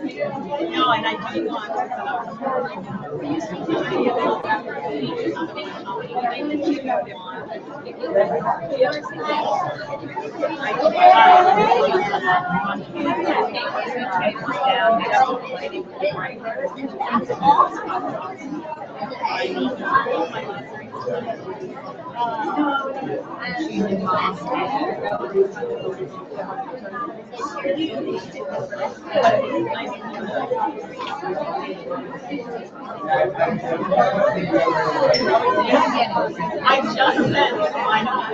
No, and I do want I just said why not?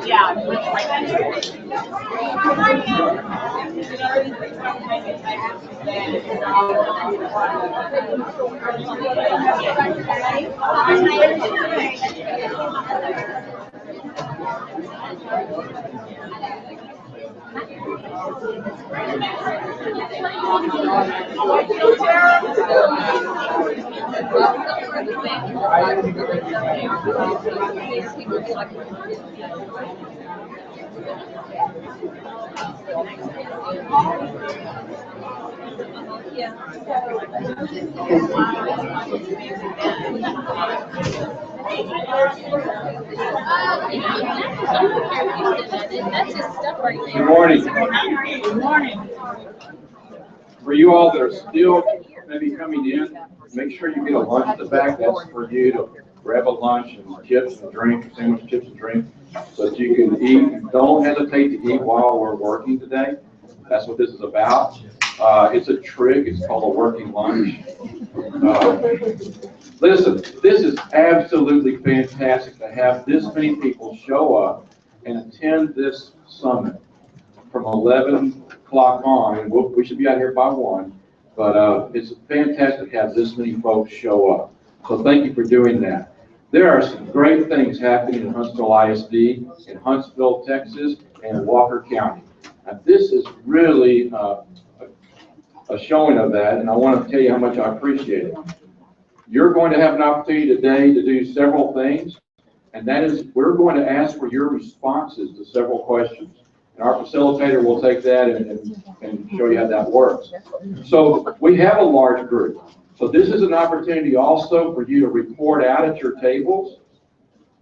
Yeah. Good morning. Good morning. For you all that are still maybe coming in, make sure you get a lunch at the back. That's for you to grab a lunch and chips and drink, sandwich, chips and drink, so that you can eat. Don't hesitate to eat while we're working today. That's what this is about. It's a trick. It's called a working lunch. Listen, this is absolutely fantastic to have this many people show up and attend this summit from 11 o'clock on. And we should be out here by 1, but it's fantastic to have this many folks show up. So thank you for doing that. There are some great things happening in Huntsville ISD, in Huntsville, Texas, and in Walker County. Now, this is really a showing of that, and I want to tell you how much I appreciate it. You're going to have an opportunity today to do several things, and that is we're going to ask for your responses to several questions. And our facilitator will take that and show you how that works. So we have a large group. So this is an opportunity also for you to report out at your tables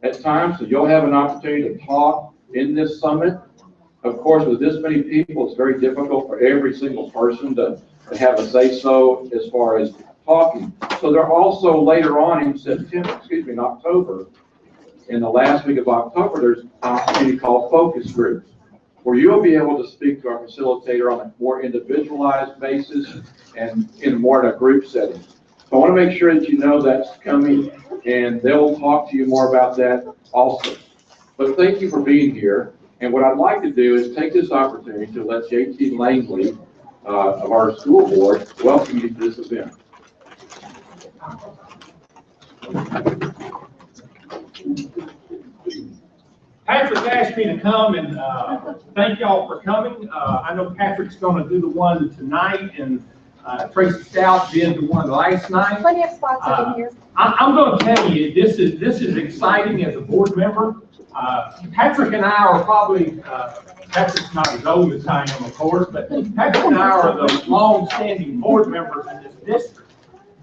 at times. So you'll have an opportunity to talk in this summit. Of course, with this many people, it's very difficult for every single person to have a say-so as far as talking. So there are also later on in October, in the last week of October, there's an opportunity called focus groups, where you'll be able to speak to our facilitator on a more individualized basis and more in a group setting. So I want to make sure that you know that's coming, and they'll talk to you more about that also. But thank you for being here. And what I'd like to do is take this opportunity to let JT Langley of our school board welcome you to this event. Patrick asked me to come and thank y'all for coming. I know Patrick's going to do the one tonight, and Tracy Stout did the one last night. Plenty of spots in here. I'm going to tell you, this is exciting as a board member. Patrick and I are probably, Patrick's not as old as I am, of course, but Patrick and I are the long-standing board members in this district.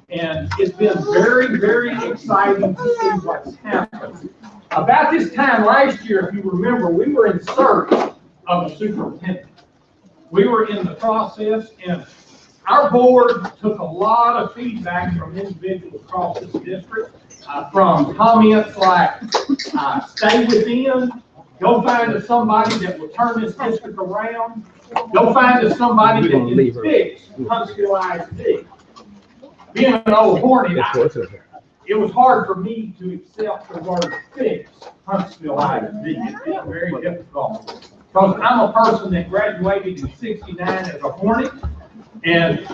And it's been very, very exciting to see what's happened. About this time last year, if you remember, we were in search of a superintendent. We were in the process, and our board took a lot of feedback from individuals across this district, from comments like, stay within, go find us somebody that will turn this district around, go find us somebody that can fix Huntsville ISD. Being an old horny, it was hard for me to accept the word fix Huntsville ISD. It's very difficult. Because I'm a person that graduated in '69 as a Hornet, and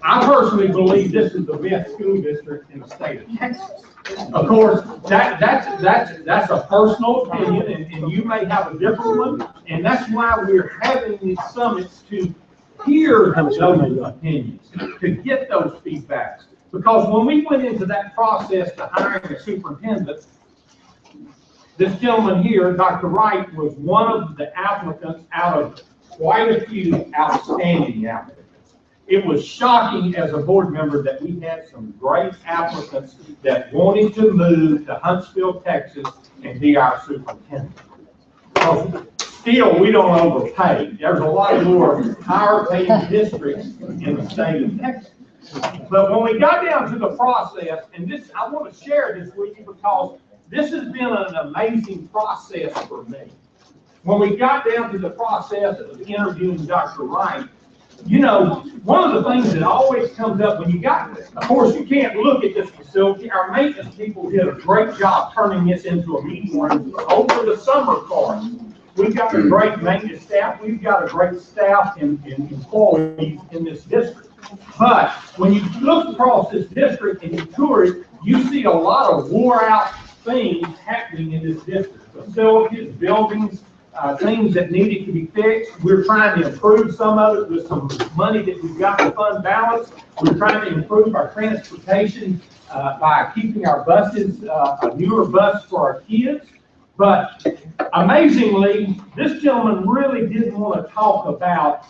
I personally believe this is the best school district in the state of Texas. Of course, that's a personal opinion, and you may have a different one, and that's why we're having these summits to hear those opinions, to get those feedbacks. Because when we went into that process to hiring a superintendent, this gentleman here, Dr. Wright, was one of the applicants out of quite a few outstanding applicants. It was shocking as a board member that we had some great applicants that wanted to move to Huntsville, Texas, and be our superintendent. So still, we don't overpay. There's a lot more higher paying districts in the state of Texas. But when we got down to the process, and this, I want to share this with you because this has been an amazing process for me. When we got down to the process of interviewing Dr. Wright, you know, one of the things that always comes up when you got this, of course, you can't look at this facility. Our maintenance people did a great job turning this into a meeting room over the summer course. We've got a great maintenance staff. We've got a great staff and employees in this district. But when you look across this district and you tour it, you see a lot of wore out things happening in this district. Facilities, buildings, things that needed to be fixed. We're trying to improve some of it with some money that we've got in fund balance. We're trying to improve our transportation by keeping our buses, a newer bus for our kids. But amazingly, this gentleman really didn't want to talk about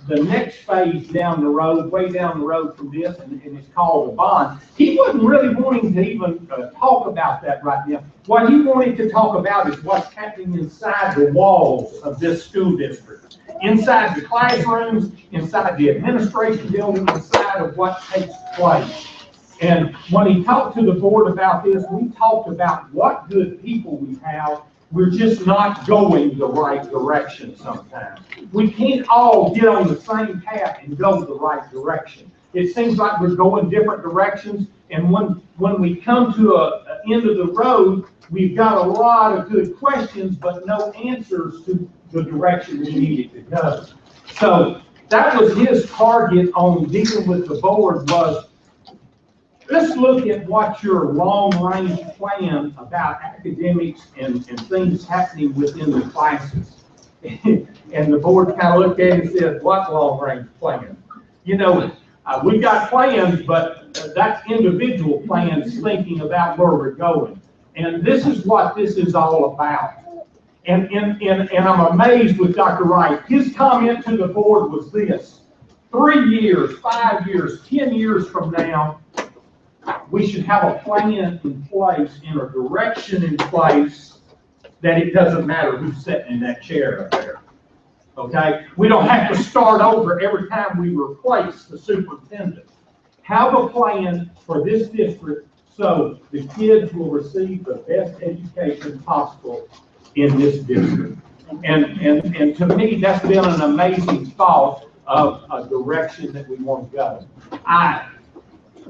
the next phase down the road, way down the road from this, and it's called a bond. He wasn't really wanting to even talk about that right now. What he wanted to talk about is what's happening inside the walls of this school district, inside the classrooms, inside the administration building, inside of what takes place. And when he talked to the board about this, we talked about what good people we have. We're just not going the right direction sometimes. We can't all get on the same path and go the right direction. It seems like we're going different directions, and when we come to an end of the road, we've got a lot of good questions, but no answers to the direction we needed to go. So that was his target on dealing with the board was, let's look at what your long-range plan about academics and things happening within the classes. And the board kind of looked at it and said, what long-range plan? You know, we've got plans, but that's individual plans thinking about where we're going. And this is what this is all about. And I'm amazed with Dr. Wright. His comment to the board was this: 3 years, 5 years, 10 years from now, we should have a plan in place and a direction in place that it doesn't matter who's sitting in that chair up there. Okay? We don't have to start over every time we replace the superintendent. Have a plan for this district so the kids will receive the best education possible in this district. And to me, that's been an amazing thought of a direction that we want to go.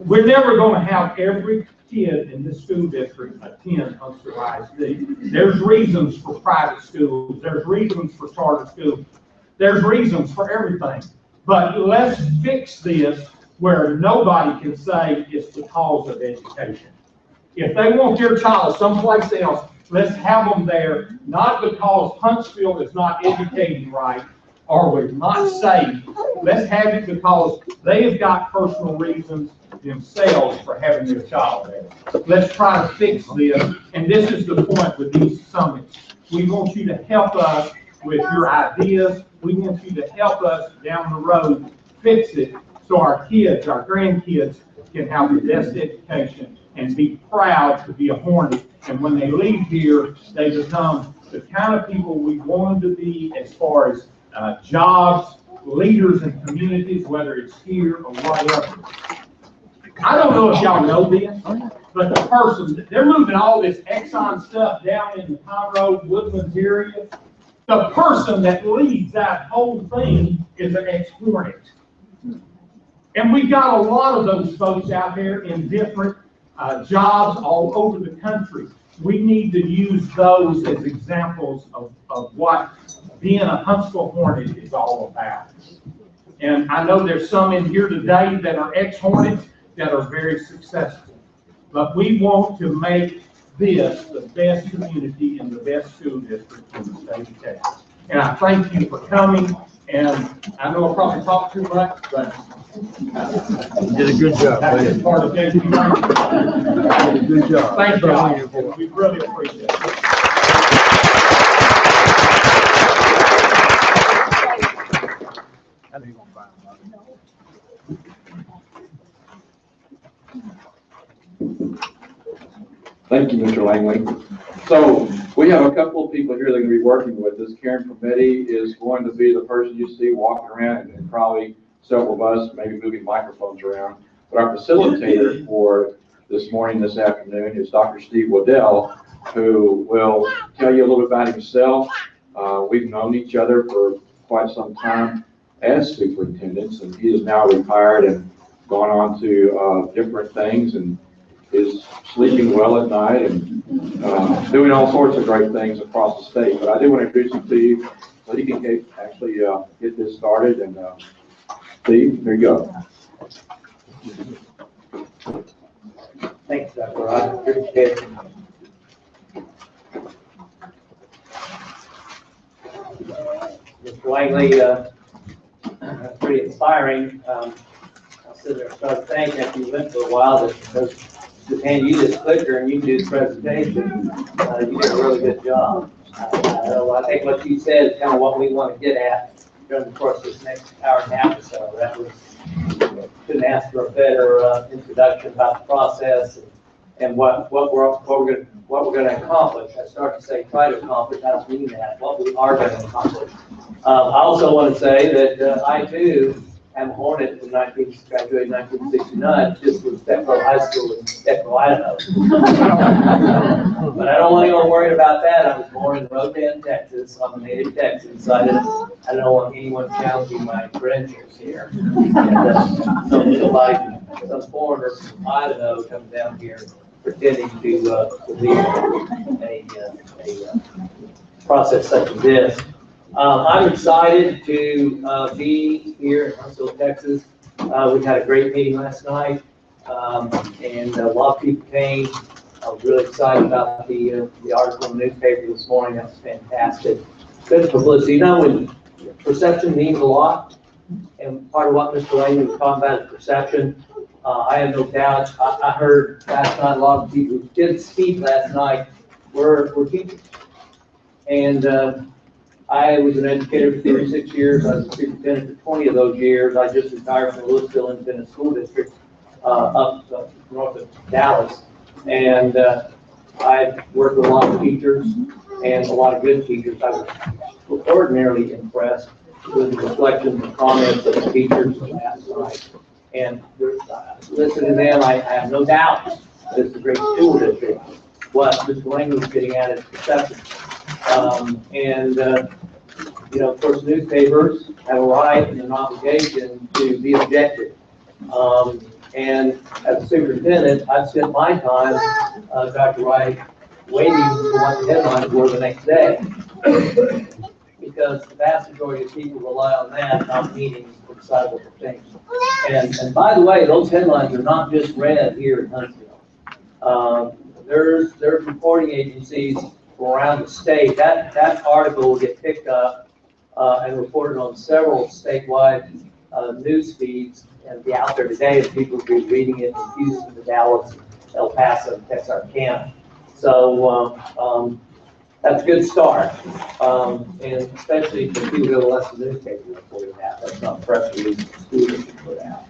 We're never going to have every kid in this school district attend Huntsville ISD. There's reasons for private schools. There's reasons for charter schools. There's reasons for everything. But let's fix this where nobody can say it's because of education. If they want their child someplace else, let's have them there, not because Huntsville is not educating right or we're not safe. Let's have it because they have got personal reasons themselves for having their child there. Let's try to fix this, and this is the point with these summits. We want you to help us with your ideas. We want you to help us down the road fix it so our kids, our grandkids, can have the best education and be proud to be a Hornet. And when they leave here, they become the kind of people we want them to be as far as jobs, leaders in communities, whether it's here or whatever. I don't know if y'all know this, but the person, they're moving all this Exxon stuff down in the Conroe, Woodlands area. The person that leads that whole thing is an ex-Hornet. And we got a lot of those folks out there in different jobs all over the country. We need to use those as examples of what being a Huntsville Hornet is all about. And I know there's some in here today that are ex-Hornets that are very successful. But we want to make this the best community and the best school district in the state of Texas. And I thank you for coming, and I know I probably talked too much, but You did a good job, that's buddy. just part of it. You did a good job. Thank you. We really appreciate it. I know you're gonna find them. Thank you, Mr. Langley. So we have a couple of people here that are going to be working with us. Karen Permetti is going to be the person you see walking around, and probably several of us maybe moving microphones around. But our facilitator for this morning, this afternoon, is Dr. Steve Waddell, who will tell you a little bit about himself. We've known each other for quite some time as superintendents, and he is now retired and gone on to different things, and is sleeping well at night and doing all sorts of great things across the state. But I do want to introduce him to you so he can actually get this started. And Steve, here you go. Thanks, Dr. Rod. Appreciate it. Mr. Langley, pretty inspiring. I'll sit there and start thanking after you went for a while, because to hand you this clicker and you do the presentation, you did a really good job. I think what you said is kind of what we want to get at during the course of this next hour and a half or so. That was, couldn't ask for a better introduction about the process and what we're going to accomplish. I start to say try to accomplish. I don't mean that. What we are going to accomplish. I also want to say that I too am a Hornet from graduated 1969, just was Steckville High School in Steckville, Idaho. But I don't want anyone worried about that. I was born in Rodan, Texas. I'm a native Texan, so I don't want anyone challenging my credentials here. And, some foreigner from Idaho comes down here pretending to lead a process such as this. I'm excited to be here in Huntsville, Texas. We had a great meeting last night, and a lot of people came. I was really excited about the article in the newspaper this morning. That was fantastic. Good publicity. You know, when perception means a lot, and part of what Mr. Langley was talking about is perception. I have no doubt. I heard last night a lot of people who didn't speak last night were teachers, and I was an educator for 36 years. I was a superintendent for 20 of those years. I just retired from the Louisville Independent School District up north of Dallas. And I worked with a lot of teachers and a lot of good teachers. I was ordinarily impressed with the reflections and comments of the teachers last night. And listening to them, I have no doubt that it's a great school district. What Mr. Langley was getting at is perception. You know, of course, newspapers have a right and an obligation to be objective. And as a superintendent, I've spent my time, Dr. Wright, waiting for what the headlines were the next day. Because the vast majority of people rely on that, not meetings to decide what they think. And by the way, those headlines are not just read here in Huntsville. There's reporting agencies around the state. That article will get picked up and reported on several statewide news feeds and be out there today, and people will be reading it in Houston, Dallas, El Paso, Texarkana. So that's a good start, and especially for people who have less than newspaper reporting that. That's not press release the school district put out.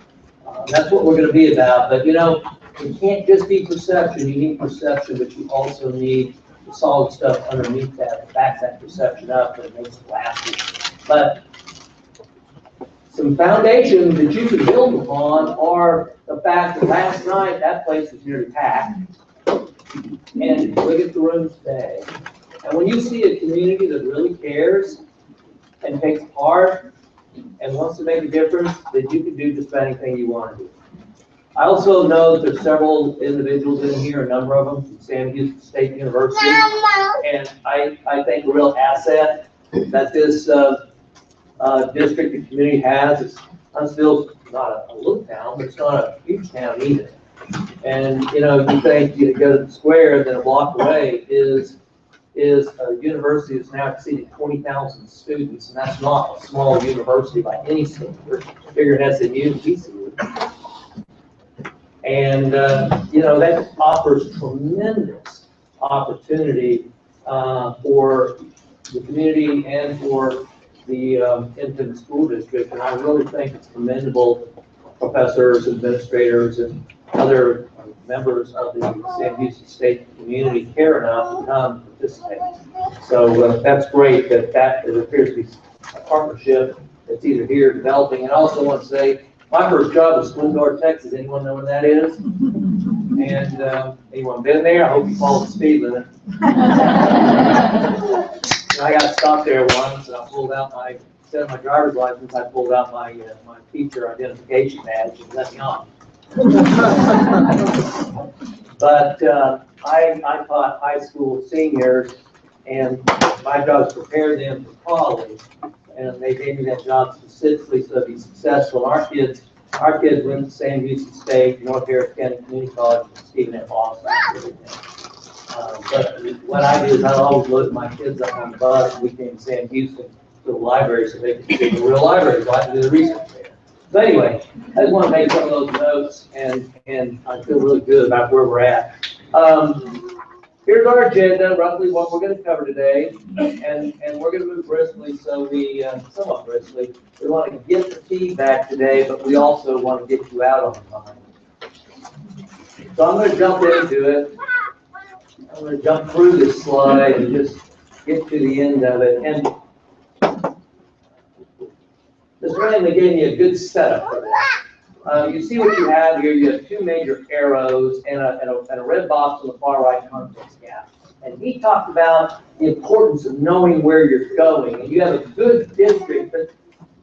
That's what we're going to be about. But you know, it can't just be perception. You need perception, but you also need the solid stuff underneath that backs that perception up and it makes it last. But some foundations that you can build upon are the fact that last night that place was nearly packed. And look at the room today. And when you see a community that really cares and takes part and wants to make a difference, then you can do just about anything you want to do. I also know that there's several individuals in here, a number of them from Sam Houston State University, and I think a real asset that this district the community has. Huntsville's not a little town, but it's not a huge town either. And, you know, you think you go to the square, then a block away is a university that's now exceeding 20,000 students, and that's not a small university by any standard, bigger than SMU and TCU. And, you know, that offers tremendous opportunity for the community and for the independent school district. And I really think it's commendable professors, administrators, and other members of the Sam Houston State community care enough to come participate. So that's great that it appears to be a partnership that's either here developing. And I also want to say, my first job was Swindor, Texas. Anyone know where that is? And anyone been there? I hope you followed the speed limit. I got stopped there once, and I pulled out instead of my driver's license, I pulled out my teacher identification badge and let me on. But I taught high school seniors, and my job was to prepare them for college. And they gave me that job specifically so to be successful. Our kids went to Sam Houston State, North Harris County Community College, and Stephen F. Austin. But what I do is I always load my kids up on the bus, and we came to Sam Houston to the library so they could see the real library, so I can do the research there. So anyway, I just want to make some of those notes, and I feel really good about where we're at. Here's our agenda, roughly what we're going to cover today, and we're going to move briskly, so somewhat briskly. We want to get the feedback today, but we also want to get you out on time. So I'm going to jump into it. I'm going to jump through this slide and just get to the end of it. And this randomly gave me a good setup for this. You see what you have here. You have two major arrows and a red box on the far right context gap. And he talked about the importance of knowing where you're going. And you have a good district, but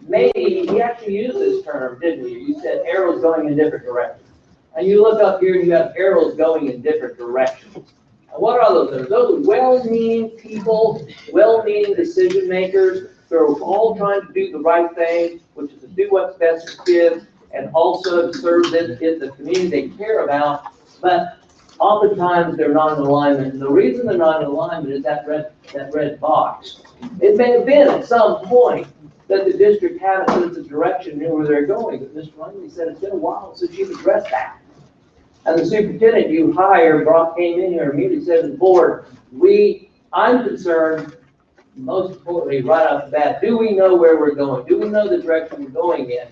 maybe he actually used this term, didn't you? You said arrows going in different directions. And you look up here and you have arrows going in different directions. And what are those? Those are well-meaning people, well-meaning decision makers. They're all trying to do the right thing, which is to do what's best for kids, and also to serve the community they care about. But oftentimes they're not in alignment. And the reason they're not in alignment is that red box. It may have been at some point that the district had a sense of direction, knew where they're going. But Mr. Lungley said it's been a while since you've addressed that. And the superintendent you hired, Brock, came in here and immediately said to the board, I'm concerned, most importantly, right off the bat, do we know where we're going? Do we know the direction we're going in?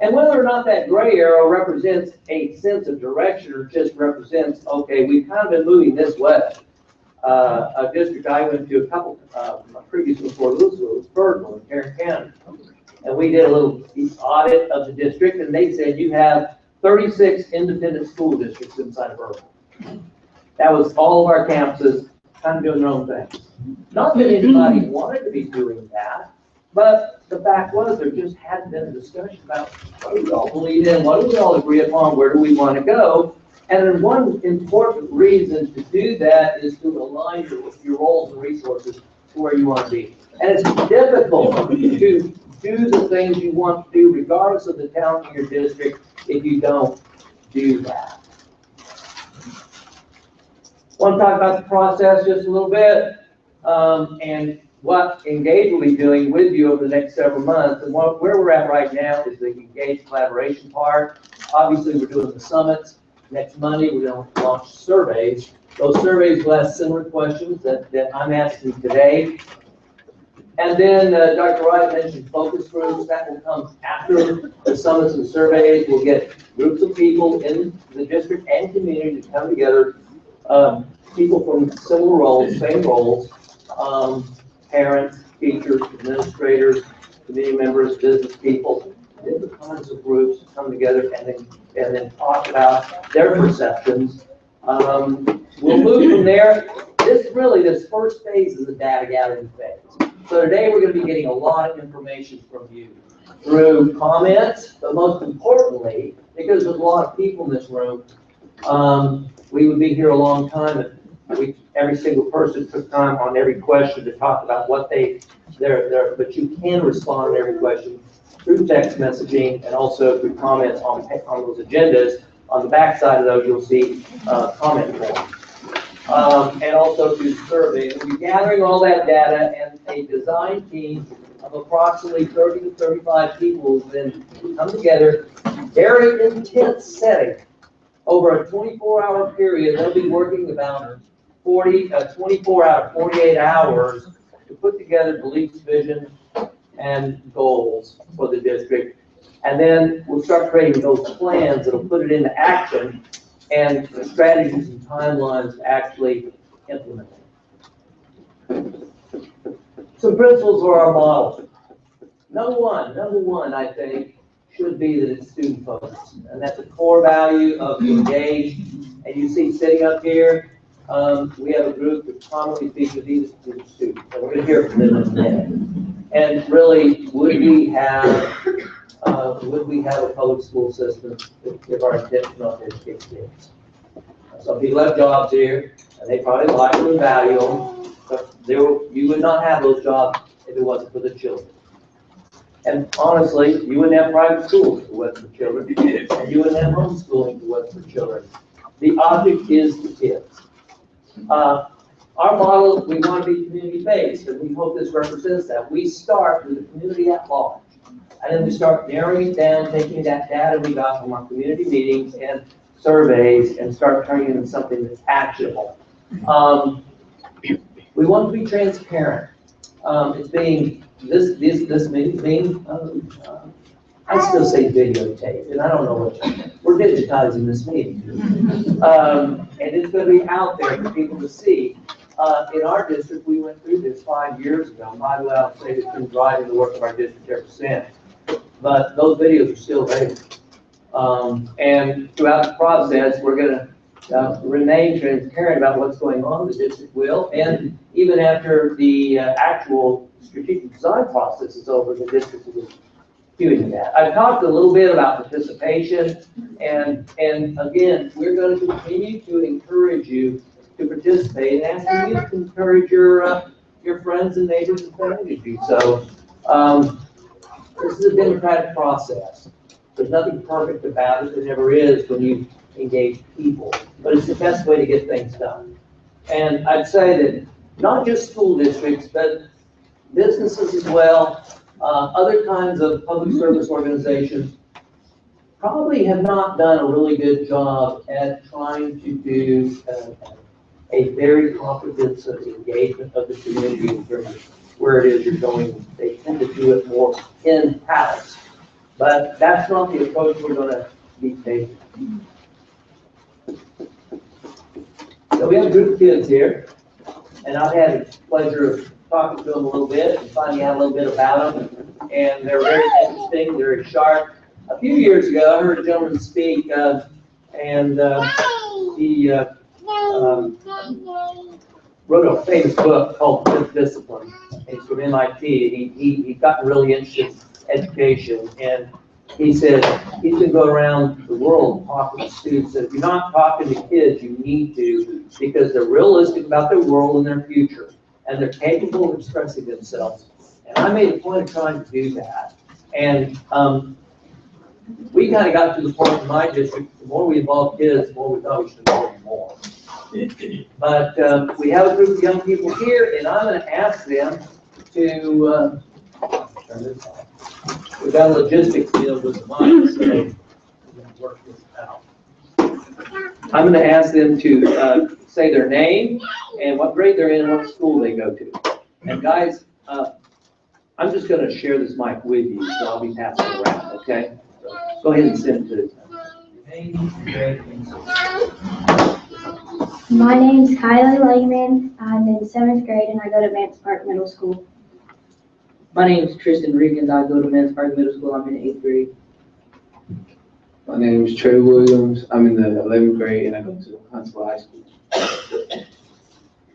And whether or not that gray arrow represents a sense of direction or just represents, okay, we've kind of been moving this way. A district I went to a couple, previously before Louisville, was Birdville in Tarrant County. And we did a little audit of the district, and they said you have 36 independent school districts inside of Birdville. That was all of our campuses kind of doing their own thing. Not that anybody wanted to be doing that, but the fact was there just hadn't been a discussion about what do we all believe in, what do we all agree upon, where do we want to go. And then one important reason to do that is to align your roles and resources to where you want to be. And it's difficult to do the things you want to do regardless of the town in your district if you don't do that. I want to talk about the process just a little bit and what Engage will be doing with you over the next several months. And where we're at right now is the Engage collaboration part. Obviously, we're doing the summits. Next Monday, we're going to launch surveys. Those surveys will ask similar questions that I'm asking today. And then Dr. Wright mentioned focus groups. That will come after the summits and surveys. We'll get groups of people in the district and community to come together. People from similar roles, same roles, parents, teachers, administrators, community members, business people, different kinds of groups come together and then talk about their perceptions. We'll move from there. This first phase is the data gathering phase. So today we're going to be getting a lot of information from you through comments, but most importantly, because there's a lot of people in this room, we would be here a long time if every single person took time on every question to talk about what they but you can respond to every question through text messaging and also through comments on those agendas. On the back side of those, you'll see comment forms. And also through survey. We'll be gathering all that data, and a design team of approximately 30 to 35 people will then come together, very intense setting. Over a 24-hour period, they'll be working about 24 out of 48 hours to put together beliefs, vision, and goals for the district. And then we'll start creating those plans that'll put it into action and the strategies and timelines to actually implement it. Some principles for our model. Number one, I think, should be that it's student focused. And that's a core value of engage. And you see sitting up here, we have a group that commonly features these students. And we're going to hear from them in a minute. And really, would we have a public school system if our intention on educating kids? Some people have jobs here, and they probably like them and value them, but you would not have those jobs if it wasn't for the children. And honestly, you wouldn't have private schools if it wasn't for children, and you wouldn't have homeschooling if it wasn't for children. The object is the kids. Our model, we want to be community-based, and we hope this represents that. We start with the community at large, and then we start narrowing it down, taking that data we got from our community meetings and surveys, and start turning it into something that's actionable. We want to be transparent. It's being this meeting being I still say videotape, and I don't know what we're digitizing this meeting, and it's going to be out there for people to see. In our district, we went through this 5 years ago. By the way, I'll say it's been driving the work of our district ever since. But those videos are still available. And throughout the process, we're going to remain transparent about what's going on. The district will, and even after the actual strategic design process is over, the district will be doing that. I've talked a little bit about participation, and again, we're going to continue to encourage you to participate, and asking you to encourage your friends and neighbors and family to do so. This is a democratic process. There's nothing perfect about it. There never is when you engage people, but it's the best way to get things done. And I'd say that not just school districts, but businesses as well, other kinds of public service organizations probably have not done a really good job at trying to do a very comprehensive engagement of the community in terms of where it is you're going. They tend to do it more in-house, but that's not the approach we're going to be taking. So we have a group of kids here, and I've had the pleasure of talking to them a little bit and finding out a little bit about them, and they're very interesting, very sharp. A few years ago, I heard a gentleman speak, and he wrote a famous book called Fifth Discipline. He's from MIT. He got really interested in education, and he said he's been going around the world talking to students. That if you're not talking to kids, you need to, because they're realistic about their world and their future, and they're capable of expressing themselves. And I made a point of trying to do that. And we kind of got to the point in my district, the more we involve kids, the more we thought we should involve them more. But we have a group of young people here, and I'm going to ask them to turn this off. We've got a logistics deal with the mic, so we're going to work this out. I'm going to ask them to say their name and what grade they're in and what school they go to. And guys, I'm just going to share this mic with you, so I'll be passing it around, okay? So go ahead and send it to My name's Kylie Langman. I'm in 7th grade and I go to Vance Park Middle School. My name is Tristan Regan. I go to Men's Park Middle School. I'm in 8th grade. My name is Trey Williams. I'm in the 11th grade and I go to Huntsville High School.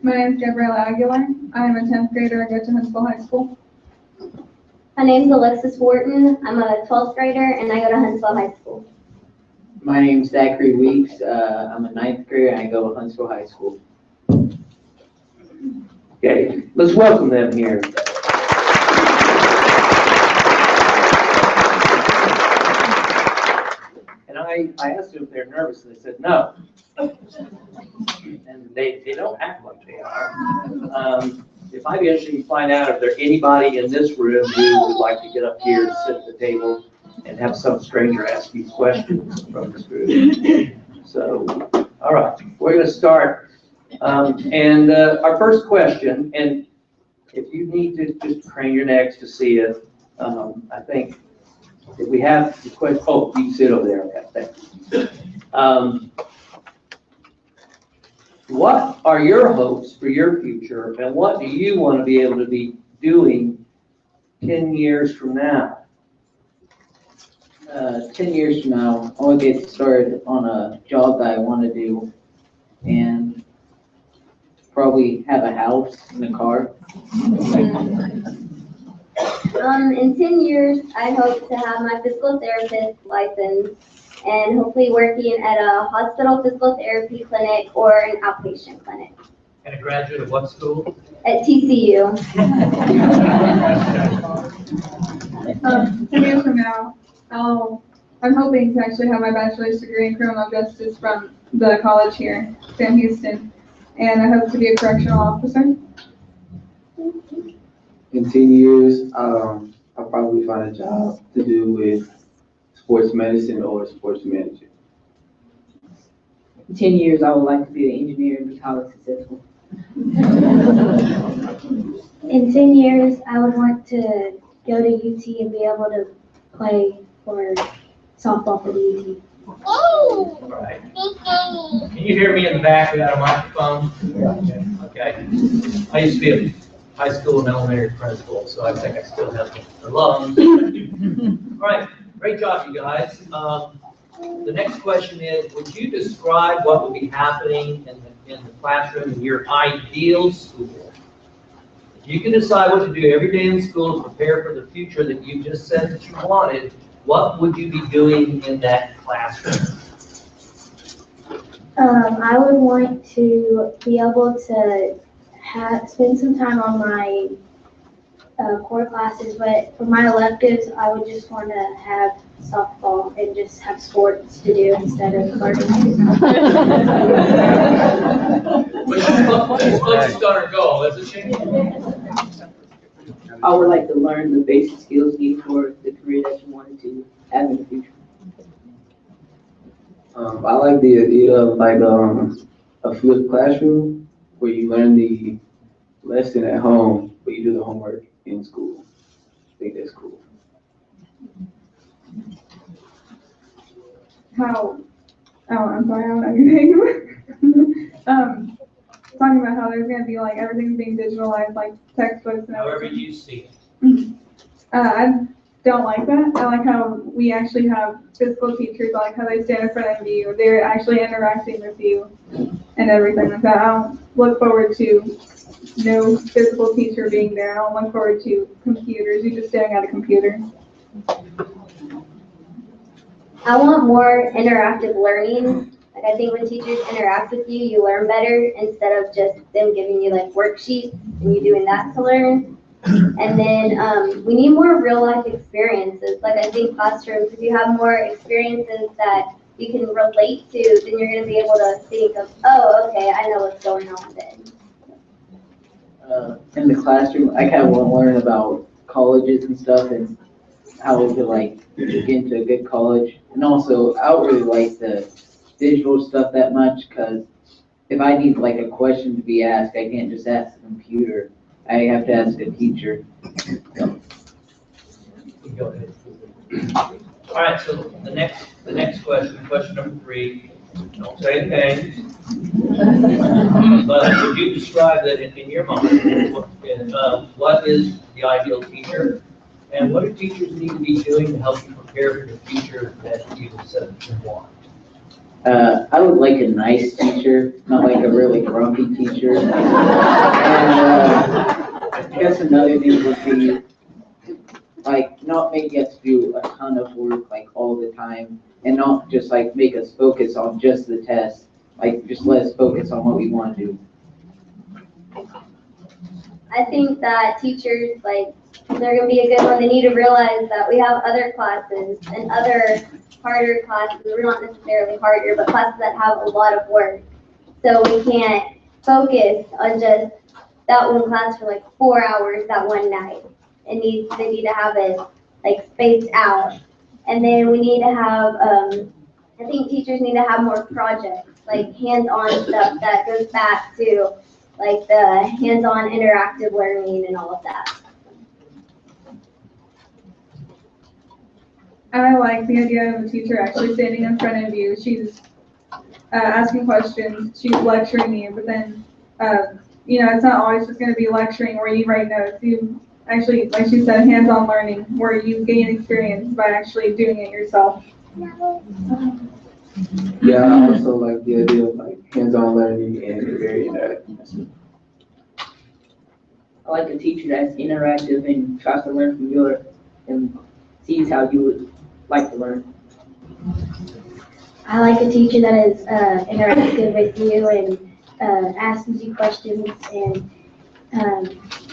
My name is Gabriella Aguilar. I'm a 10th grader. I go to Huntsville High School. My name's Alexis Wharton. I'm a 12th grader and I go to Huntsville High School. My name is Zachary Weeks. I'm a 9th grader and I go to Huntsville High School. Okay, let's welcome them here. I asked them if they're nervous, and they said no. And they don't act like they are. It might be interesting to find out if there's anybody in this room who would like to get up here and sit at the table and have some stranger ask you questions from this group. So, all right, we're going to start. Our first question, and if you need to just crane your necks to see it, I think if we have the question, oh, you can sit over there. Okay, thank you. What are your hopes for your future, and what do you want to be able to be doing 10 years from now? 10 years from now, I want to get started on a job that I want to do and probably have a house and a car. In 10 years, I hope to have my physical therapist license and hopefully working at a hospital physical therapy clinic or an outpatient clinic. And a graduate of what school? At TCU. 10 years from now, I'm hoping to actually have my bachelor's degree in criminal justice from the college here, Sam Houston, and I hope to be a correctional officer. In 10 years, I'll probably find a job to do with sports medicine or sports management. In 10 years, I would like to be an engineer and be highly successful. In 10 years, I would want to go to UT and be able to play for softball for the UT. All right. Can you hear me in the back without a microphone? Okay. I used to be a high school and elementary principal, so I think I still have the lungs. All right. Great job, you guys. The next question is, would you describe what would be happening in the classroom in your ideal school? If you can decide what to do every day in school to prepare for the future that you just said that you wanted, what would you be doing in that classroom? I would want to be able to spend some time on my core classes, but for my electives, I would just want to have softball and just have sports to do instead of gardening. Which is focused on our goal, isn't she? I would like to learn the basic skills needed for the career that you wanted to have in the future. I like the idea of like a flipped classroom where you learn the lesson at home, but you do the homework in school. I think that's cool. I'm sorry, I don't know anything. Talking about how there's going to be like everything's being digitalized, like textbooks and However everything. you see it. I don't like that. I like how we actually have physical teachers, I like how they stand in front of you. They're actually interacting with you and everything like that. I don't look forward to no physical teacher being there. I don't look forward to computers. You're just staring at a computer. I want more interactive learning. Like I think when teachers interact with you, you learn better instead of just them giving you like worksheets and you doing that to learn. And then we need more real life experiences. Like I think classrooms, if you have more experiences that you can relate to, then you're going to be able to think of, oh, okay, I know what's going on then. In the classroom, I kind of want to learn about colleges and stuff and how to like get into a good college. And also, I don't really like the digital stuff that much because if I need like a question to be asked, I can't just ask the computer. I have to ask a teacher. Go ahead. All right, so the next question number 3. Don't say anything. But would you describe that in your mind? What is the ideal teacher? And what do teachers need to be doing to help you prepare for the future that you said that you want? I would like a nice teacher, not like a really grumpy teacher. And I guess another thing would be like not making us do a ton of work like all the time and not just like make us focus on just the test. Like just let us focus on what we want to do. I think that teachers like they're gonna be a good one. They need to realize that we have other classes and other harder classes. We're not necessarily harder, but classes that have a lot of work. So we can't focus on just that one class for like 4 hours that one night. They need to have it like spaced out. And then we need to have, I think teachers need to have more projects, like hands-on stuff that goes back to like the hands-on interactive learning and all of that. I like the idea of a teacher actually standing in front of you. She's asking questions, she's lecturing you, but then, it's not always just going to be lecturing where you write notes. You actually, like she said, hands-on learning where you gain experience by actually doing it yourself. Yeah, I also like the idea of like hands-on learning and very interactive. I like a teacher that's interactive and tries to learn from you and sees how you would like to learn. I like a teacher that is interactive with you and asks you questions and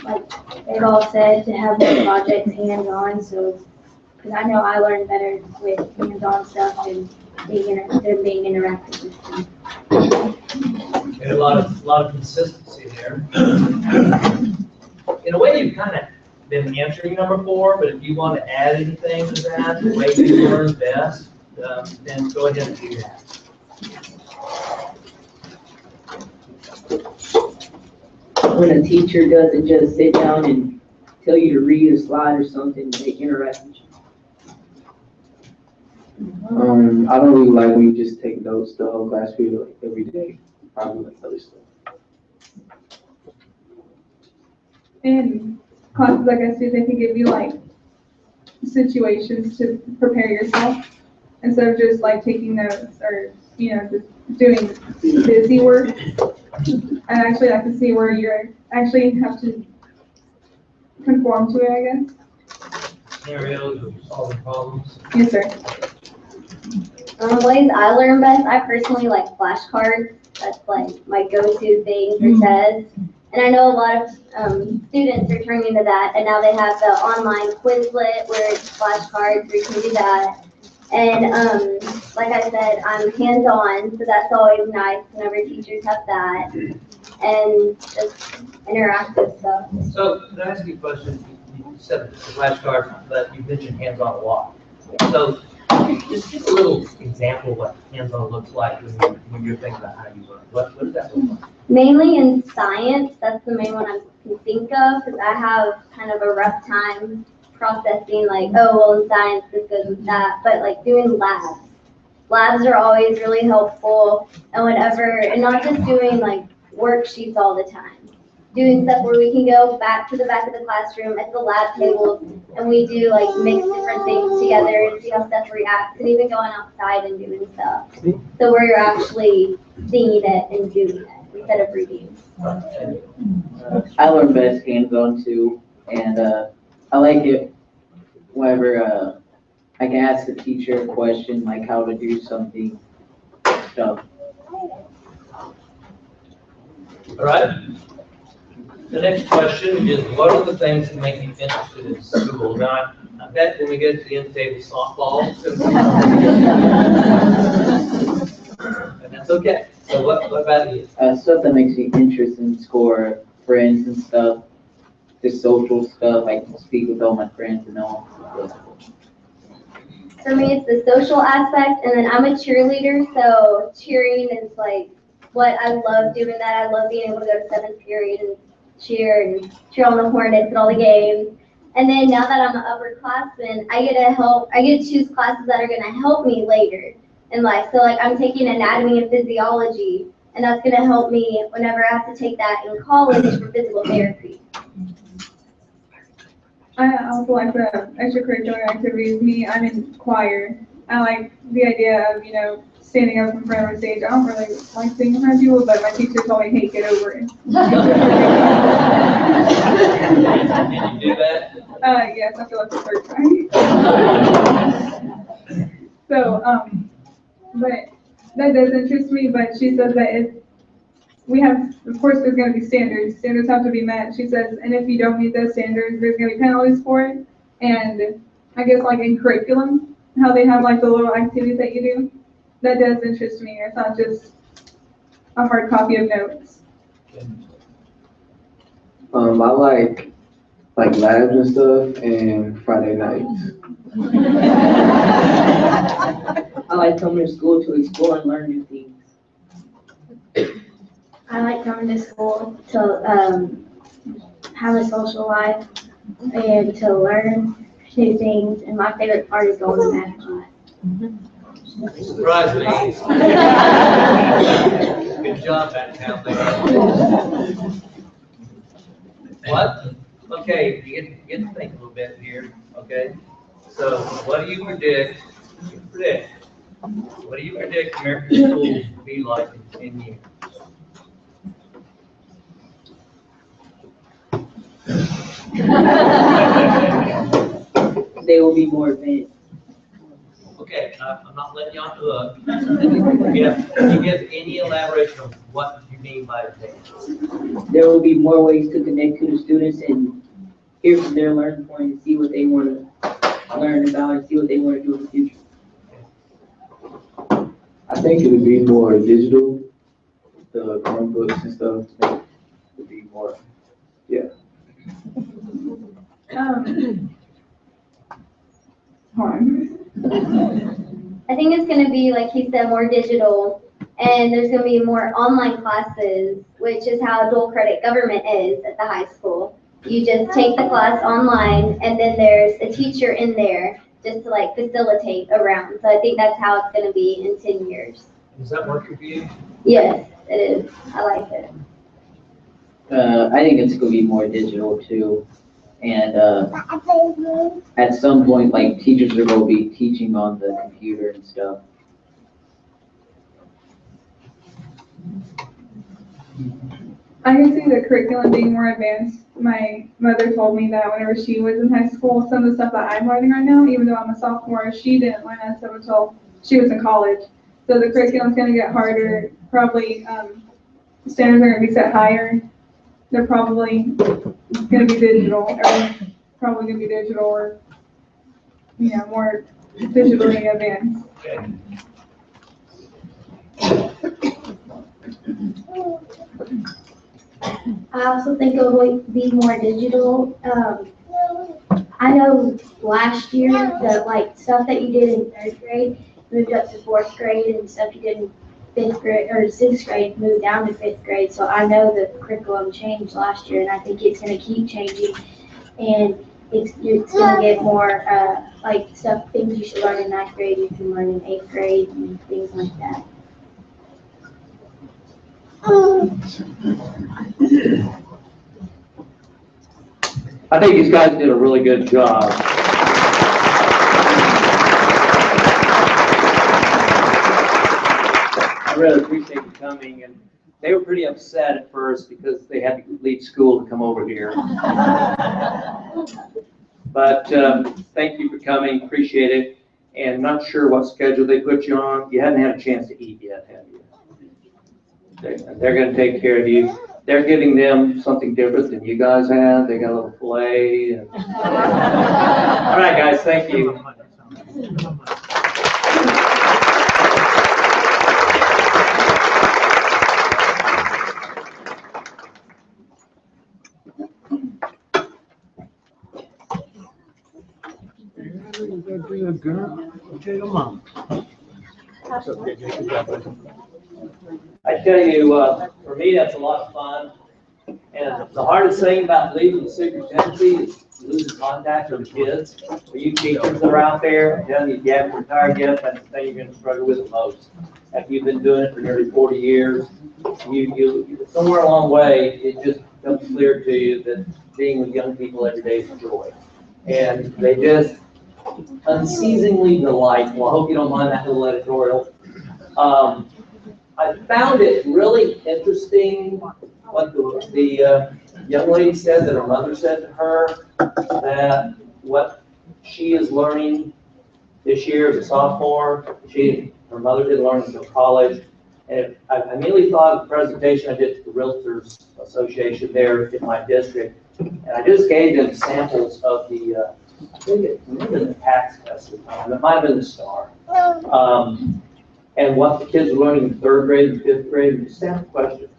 like they've all said, to have more projects hands-on. So, because I know I learn better with hands-on stuff and being interactive with them. And a lot of consistency there. In a way, you've kind of been answering number 4, but if you want to add anything to that, the way you learn best, then go ahead and do that. When a teacher doesn't just sit down and tell you to read a slide or something, they interact with you. I don't really like when you just take notes the whole class period like every day. Probably like other stuff. And classes like I said, they can give you like situations to prepare yourself instead of just like taking notes or just doing busy work. And actually I can see where you're actually have to conform to it, I guess. Scenarios of solving problems. Yes, sir. Ways I learn best, I personally like flashcards. That's like my go-to thing for tests. And I know a lot of students are turning to that, and now they have the online Quizlet where it's flashcards where you can do that. And like I said, I'm hands-on, so that's always nice whenever teachers have that. And just interactive stuff. So, can I ask you a question? You said the flashcards, but you mentioned hands-on a lot. So, just give a little example of what hands-on looks like when you're thinking about how you learn. What does that look like? Mainly in science, that's the main one I can think of, because I have kind of a rough time processing like, oh, well, in science, this goes with that, but like doing labs. Labs are always really helpful, and and not just doing like worksheets all the time. Doing stuff where we can go back to the back of the classroom at the lab table and we do like mix different things together and see how stuff reacts, and even going outside and doing stuff. So where you're actually seeing it and doing it instead of reading. I learn best hands-on too, and I like it whenever I can ask the teacher a question like how to do something, stuff. All right. The next question is, what are the things that make you interested in school? Now, I bet when we get to the end table softball, and that's okay. So what about you? Stuff that makes me interested in school, friends and stuff, just social stuff. I can speak with all my friends and all. For me, it's the social aspect, and then I'm a cheerleader, so cheering is like what I love doing. That I love being able to go to 7th period and cheer on the Hornets at all the games. And then now that I'm an upperclassman, I get to choose classes that are going to help me later in life. So like I'm taking anatomy and physiology, and that's going to help me whenever I have to take that in college for physical therapy. I also like the extracurricular activities. I'm in choir. I like the idea of, standing up in front of a stage. I don't really like singing in front of people, but my teacher told me, hey, get over it. Can you do that? Yes, I feel like the third time. So, but that does interest me, but she says that we have, of course, there's gonna be standards. Standards have to be met. She says, and if you don't meet those standards, there's gonna be penalties for it. And I guess like in curriculum, how they have like the little activities that you do, that does interest me. It's not just a hard copy of notes. I like labs and stuff and Friday nights. I like coming to school to explore and learn new things. I like coming to school to have a social life and to learn new things. And my favorite part is going to math class. Surprise me. Good job, that town there. What? Okay, you get to think a little bit here, okay? So what do you predict? What do you predict American schools will be like in 10 years? They will be more advanced. Okay, I'm not letting you off the hook. Can you give any elaboration of what you mean by advanced? There will be more ways to connect to the students and hear from their learning point and see what they want to learn about and see what they want to do in the future. I think it would be more digital, the Chromebooks and stuff would be more, yeah. Hold on. I think it's gonna be, like he said, more digital, and there's gonna be more online classes, which is how dual credit government is at the high school. You just take the class online, and then there's a teacher in there just to like facilitate around. So I think that's how it's gonna be in 10 years. Does that work for you? Yes, it is. I like it. I think it's going to be more digital too. And at some point, like teachers are going to be teaching on the computer and stuff. I can see the curriculum being more advanced. My mother told me that whenever she was in high school, some of the stuff that I'm learning right now, even though I'm a sophomore, she didn't learn that stuff until she was in college. So the curriculum's gonna get harder, probably, standards are gonna be set higher. They're probably gonna be digital, or more digitally advanced. Okay. I also think it will be more digital. I know last year that like stuff that you did in 3rd grade moved up to 4th grade, and stuff you did in 5th grade or 6th grade moved down to 5th grade. So I know the curriculum changed last year, and I think it's going to keep changing. And it's going to get more like things you should learn in 9th grade you can learn in 8th grade and things like that. I think these guys did a really good job. I really appreciate you coming, and they were pretty upset at first because they had to leave school to come over here. But thank you for coming, appreciate it, and not sure what schedule they put you on. You haven't had a chance to eat yet, have you? They're going to take care of you. They're giving them something different than you guys have. They got a little filet. And... All right, guys, thank you. I tell you, for me, that's a lot of fun. And the hardest thing about leaving the superintendency is losing contact with the kids. For you teachers that are out there, I'm telling you, if you haven't retired yet, that's the thing you're going to struggle with the most. After you've been doing it for nearly 40 years, you somewhere along the way, it just becomes clear to you that being with young people every day is a joy. And they just unceasingly delightful. I hope you don't mind that little editorial. I found it really interesting what the young lady said, that her mother said to her, that what she is learning this year as a sophomore, her mother didn't learn until college. And I immediately thought of the presentation I did to the Realtors Association there in my district. And I just gave them samples of the, I think it might have been the tax test at the time. It might have been the STAR. And what the kids were learning in 3rd grade and 5th grade, and just sample questions.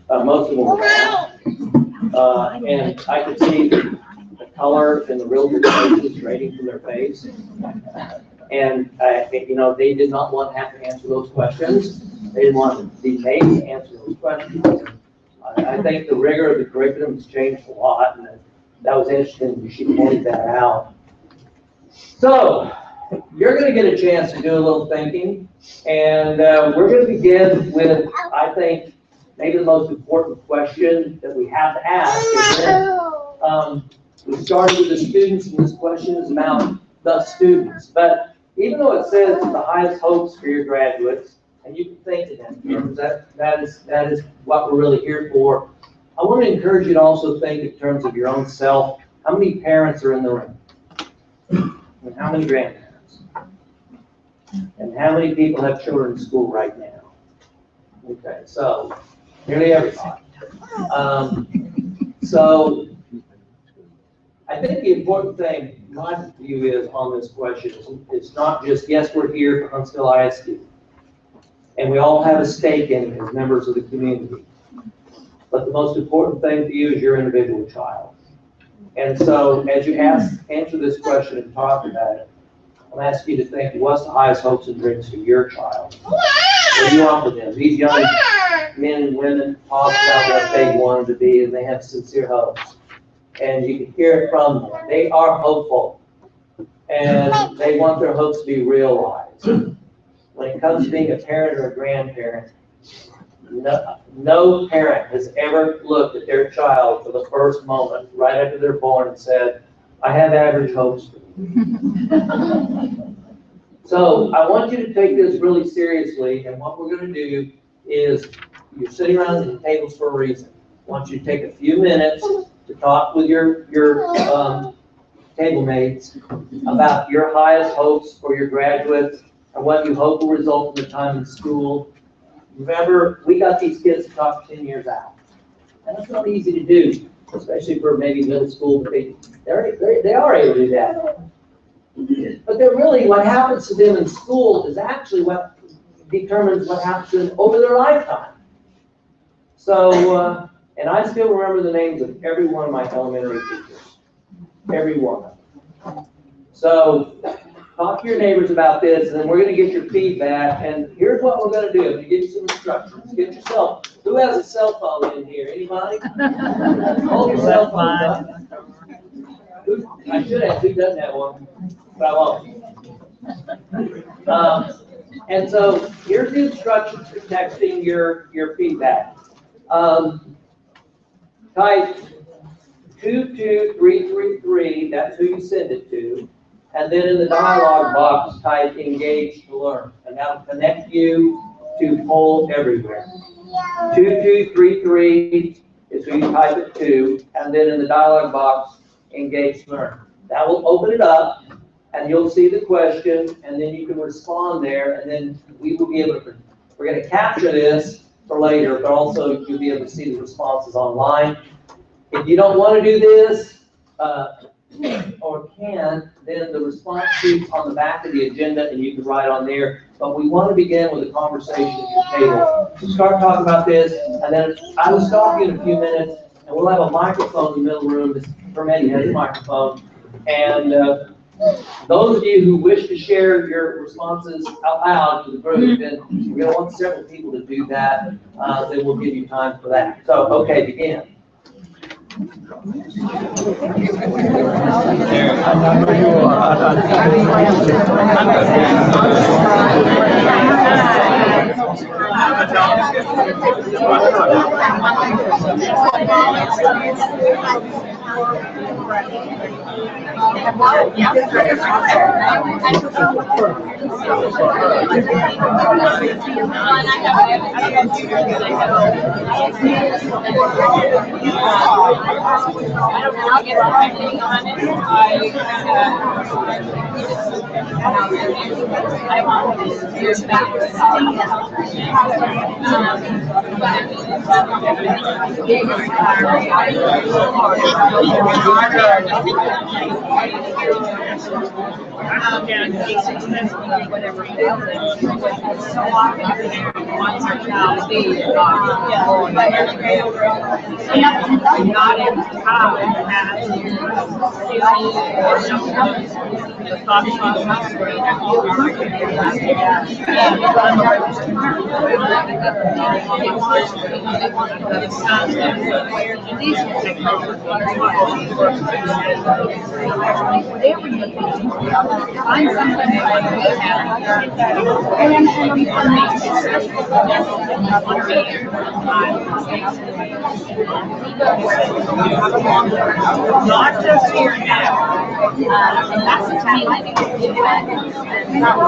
Most of them were math. And I could see the color and the realtor faces radiating from their face. And, you know, they did not want to have to answer those questions. They didn't want to be made to answer those questions. I think the rigor of the curriculum has changed a lot, and that was interesting. You should point that out. So, you're going to get a chance to do a little thinking, and we're going to begin with, I think, maybe the most important question that we have to ask. We started with the students, and this question is about the students. But even though it says the highest hopes for your graduates, and you can think in that terms, that is what we're really here for. I want to encourage you to also think in terms of your own self. How many parents are in the room? And how many grandparents? And how many people have children in school right now? Okay, so nearly everybody. So I think the important thing, my view is on this question, it's not just, yes, we're here for Huntsville ISD, and we all have a stake in it as members of the community. But the most important thing for you is your individual child. And so as you answer this question and talk about it, I'm asking you to think, what's the highest hopes and dreams for your child? What do you want for them? These young men and women talk about what they wanted to be, and they have sincere hopes. And you can hear it from them. They are hopeful, and they want their hopes to be realized. When it comes to being a parent or a grandparent, no parent has ever looked at their child for the first moment, right after they're born, and said, I have average hopes for you. So I want you to take this really seriously, and what we're going to do is, you're sitting around the tables for a reason. I want you to take a few minutes to talk with your table mates about your highest hopes for your graduates and what you hope will result from the time in school. Remember, we got these kids to talk 10 years out. And that's not easy to do, especially for maybe middle school, but they are able to do that. But they're really, what happens to them in school is actually what determines what happens to them over their lifetime. So, and I still remember the names of every one of my elementary teachers. Every one. So, talk to your neighbors about this, and then we're going to get your feedback. And here's what we're going to do. I'm going to give you some instructions. Get yourself. Who has a cell phone in here? Anybody? Hold your cell phone up. I should have. Who doesn't have one? But I won't. And so here's the instructions for texting your feedback. Type 22333. That's who you send it to. And then in the dialog box, type engage to learn. And that'll connect you to poll everywhere. 2233 is who you type it to. And then in the dialog box, engage to learn. That will open it up, and you'll see the question, and then you can respond there, and then we will be able to, we're going to capture this for later, but also you'll be able to see the responses online. If you don't want to do this, or can, then the response sheet's on the back of the agenda, and you can write on there. But we want to begin with a conversation at your table. So start talking about this, and then I will stop you in a few minutes, and we'll have a microphone in the middle room. Permitting has a microphone. And those of you who wish to share your responses out loud to the group, then we're going to want several people to do that. Then we'll give you time for that. So, okay, begin. I'll get everything on it. I want to hear back. Whatever. So often, once or twice, not every town has the thought find something like we have. Not just here now. And that's the time I think we do that. That's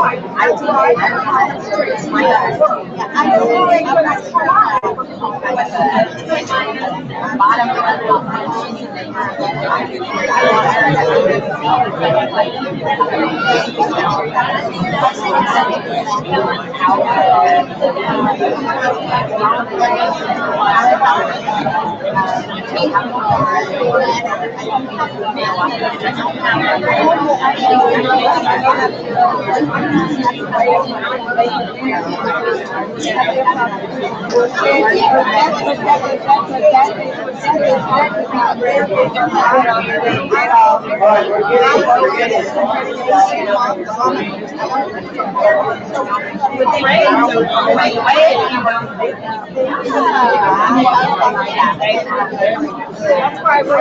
why we're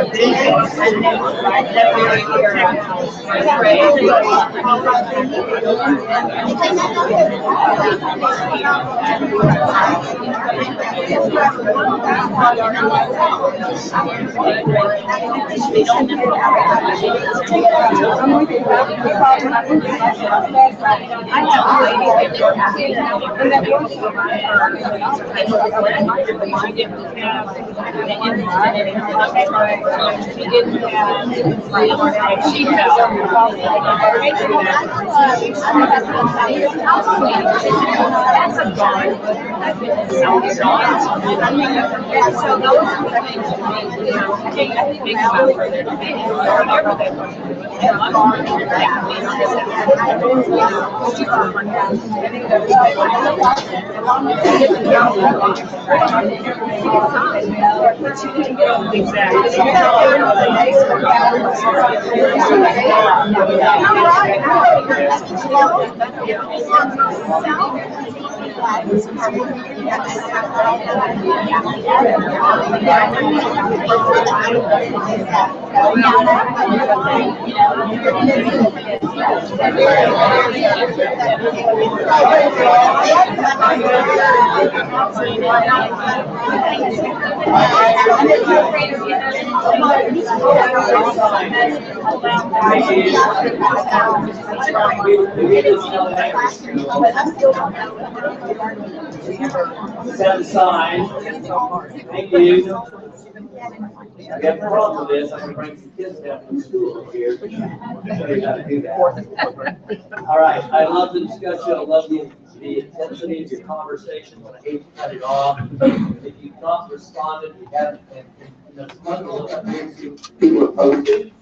Set aside. Thank you. I have a problem with this. I'm gonna bring some kids down from school over here. Show you how to do that. All right. I love the discussion. I love the intensity of your conversation. I hate to cut it off. If you've not responded, you haven't, and it's fun to look up here to see people are posted.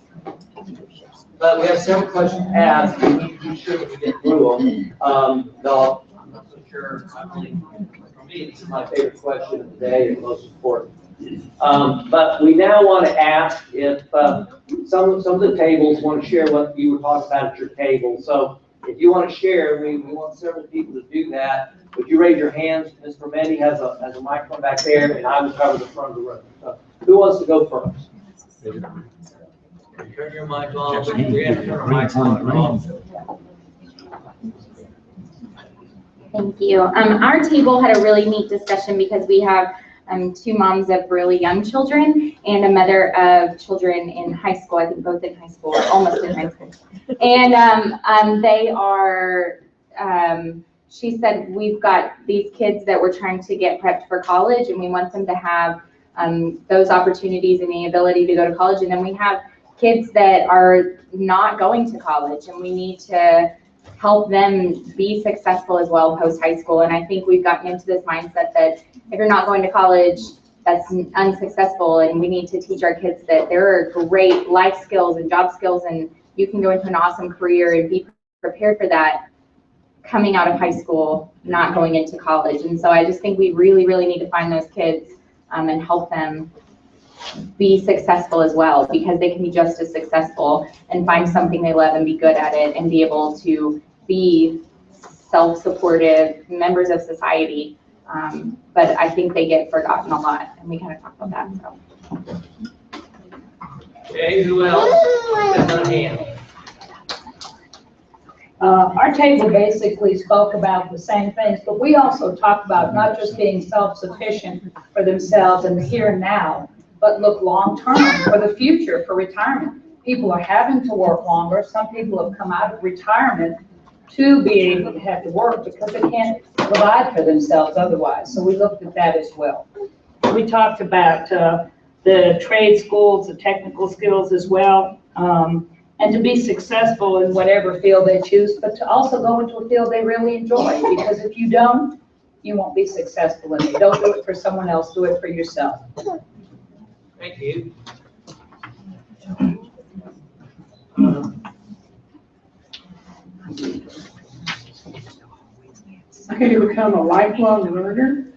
But we have several questions asked. We need to be sure that we get through them. Though I'm not so sure. I believe for me, this is my favorite question of the day and most important. But we now want to ask if some of the tables want to share what you were talking about at your table. So if you want to share, we want several people to do that. Would you raise your hands? Mr. Mendy has a microphone back there, and I will cover the front of the room. So who wants to go first? Turn your mic on. We have to turn our mics on. Thank you. Our table had a really neat discussion because we have two moms of really young children and a mother of children in high school. I think both in high school, or almost in high school. And they are, she said, we've got these kids that we're trying to get prepped for college, and we want them to have those opportunities and the ability to go to college. And then we have kids that are not going to college, and we need to help them be successful as well post high school. And I think we've gotten into this mindset that if you're not going to college, that's unsuccessful, and we need to teach our kids that there are great life skills and job skills, and you can go into an awesome career and be prepared for that coming out of high school, not going into college. And so I just think we really, really need to find those kids and help them be successful as well, because they can be just as successful and find something they love and be good at it and be able to be self-supportive members of society. But I think they get forgotten a lot, and we kind of talked about that. So. Okay, who else? Got another hand. Our table basically spoke about the same things, but we also talked about not just being self-sufficient for themselves in the here and now, but look long-term for the future, for retirement. People are having to work longer. Some people have come out of retirement to be able to have to work because they can't provide for themselves otherwise. So we looked at that as well. We talked about the trade schools, the technical skills as well, and to be successful in whatever field they choose, but to also go into a field they really enjoy, because if you don't, you won't be successful in it. Don't do it for someone else, do it for yourself. Thank you. How to become a lifelong learner,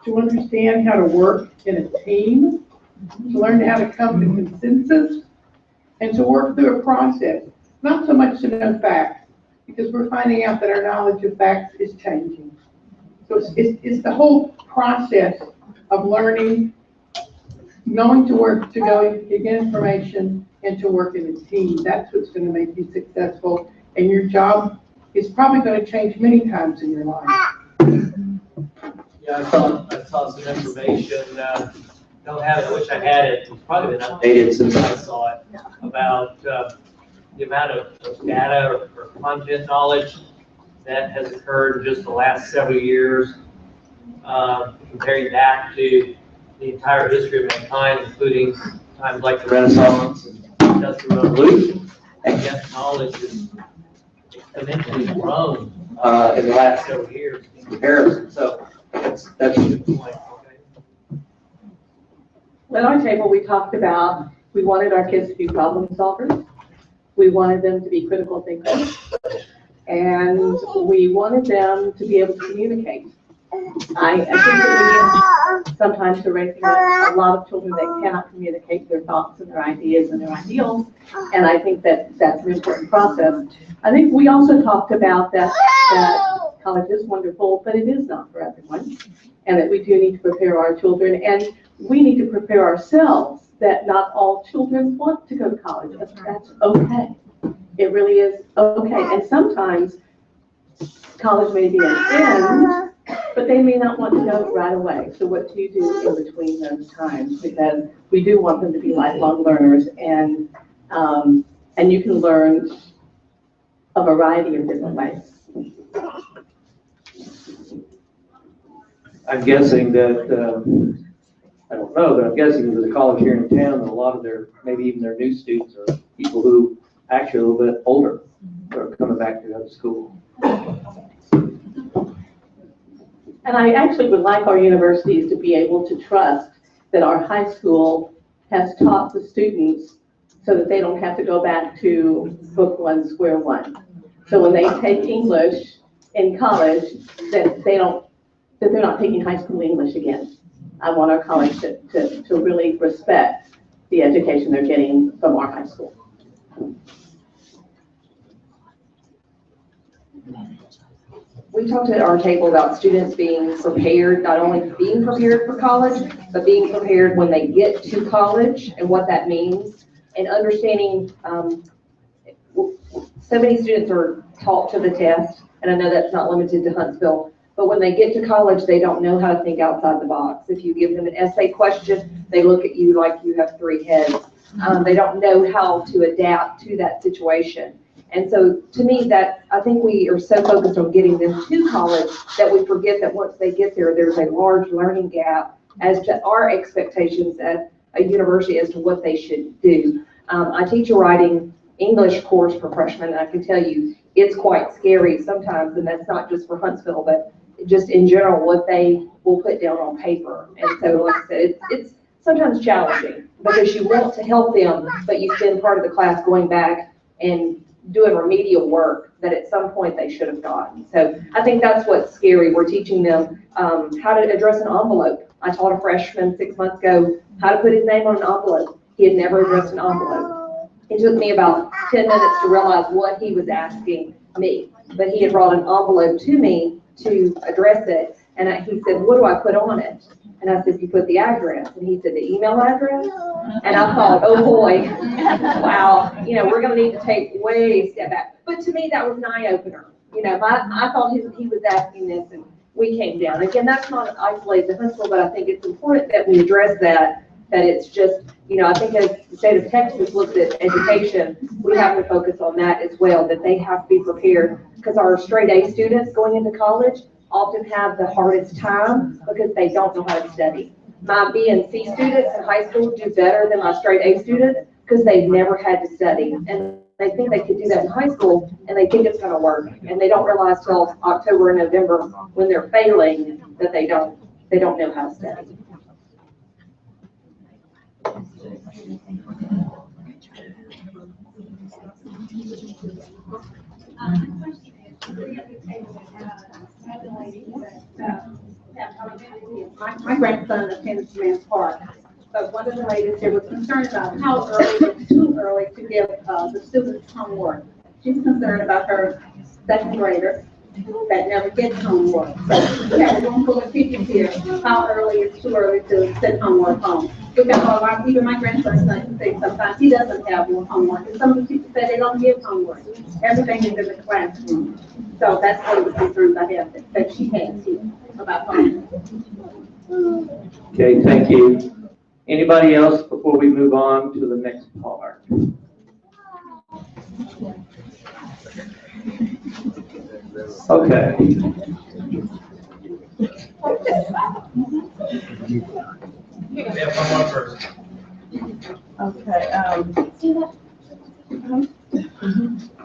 to understand how to work in a team, to learn how to come to consensus, and to work through a process. Not so much to know facts, because we're finding out that our knowledge of facts is changing. So it's the whole process of learning, going to work, to go and get information, and to work in a team. That's what's going to make you successful, and your job is probably going to change many times in your life. Yeah, I saw some information, don't have it, I wish I had it, it's probably been updated since I saw it, about the amount of data or content knowledge that has occurred in just the last several years, comparing that to the entire history of mankind, including times like the Renaissance and the Industrial Revolution. And yet knowledge is exponentially grown in the last several years in comparison. So that's a good point. Okay. At our table, we talked about we wanted our kids to be problem solvers. We wanted them to be critical thinkers. And we wanted them to be able to communicate. I think that we sometimes are raising a lot of children that cannot communicate their thoughts and their ideas and their ideals. And I think that that's an important process. I think we also talked about that college is wonderful, but it is not for everyone. And that we do need to prepare our children, and we need to prepare ourselves that not all children want to go to college. That's okay. It really is okay. And sometimes college may be an end, but they may not want to go right away. So what do you do in between those times? Because we do want them to be lifelong learners, and you can learn a variety of different ways. I'm guessing that, I don't know, but I'm guessing that the college here in town, a lot of maybe even their new students are people who actually are a little bit older, who are coming back to go to school. And I actually would like our universities to be able to trust that our high school has taught the students so that they don't have to go back to book one, square one. So when they take English in college, that they're not taking high school English again. I want our college to really respect the education they're getting from our high school. We talked at our table about students being prepared, not only being prepared for college, but being prepared when they get to college and what that means, and understanding so many students are taught to the test, and I know that's not limited to Huntsville, but when they get to college, they don't know how to think outside the box. If you give them an essay question, they look at you like you have three heads. They don't know how to adapt to that situation. And so to me, that I think we are so focused on getting them to college that we forget that once they get there, there's a large learning gap as to our expectations at a university as to what they should do. I teach a writing English course for freshmen, and I can tell you, it's quite scary sometimes, and that's not just for Huntsville, but just in general, what they will put down on paper. And so, like I said, it's sometimes challenging because you want to help them, but you spend part of the class going back and doing remedial work that at some point they should have gotten. So I think that's what's scary. We're teaching them how to address an envelope. I taught a freshman 6 months ago how to put his name on an envelope. He had never addressed an envelope. It took me about 10 minutes to realize what he was asking me, but he had brought an envelope to me to address it. And he said, what do I put on it? And I said, you put the address. And he said, the email address? And I thought, oh boy, wow, we're going to need to take way a step back. But to me, that was an eye-opener. I thought he was asking this, and we came down. Again, that's not isolated to Huntsville, but I think it's important that we address that it's just, I think as the state of Texas looks at education, we have to focus on that as well, that they have to be prepared, because our straight A students going into college often have the hardest time because they don't know how to study. My B and C students in high school do better than my straight A students because they've never had to study. And they think they could do that in high school, and they think it's going to work. And they don't realize till October and November when they're failing that they don't know how to study. My grandson attends Man's Park, but one of the ladies here was concerned about how early it's too early to give the students homework. She's concerned about her second grader that never gets homework. So we have a room full of teachers here. How early is too early to send homework home? We got a lot, even my grandson's son can say sometimes he doesn't have more homework. And some of the teachers say they don't give homework. Everything is in the classroom. So that's one of the concerns I have that she has here about homework. Okay, thank you. Anybody else before we move on to the next part? Okay. Okay,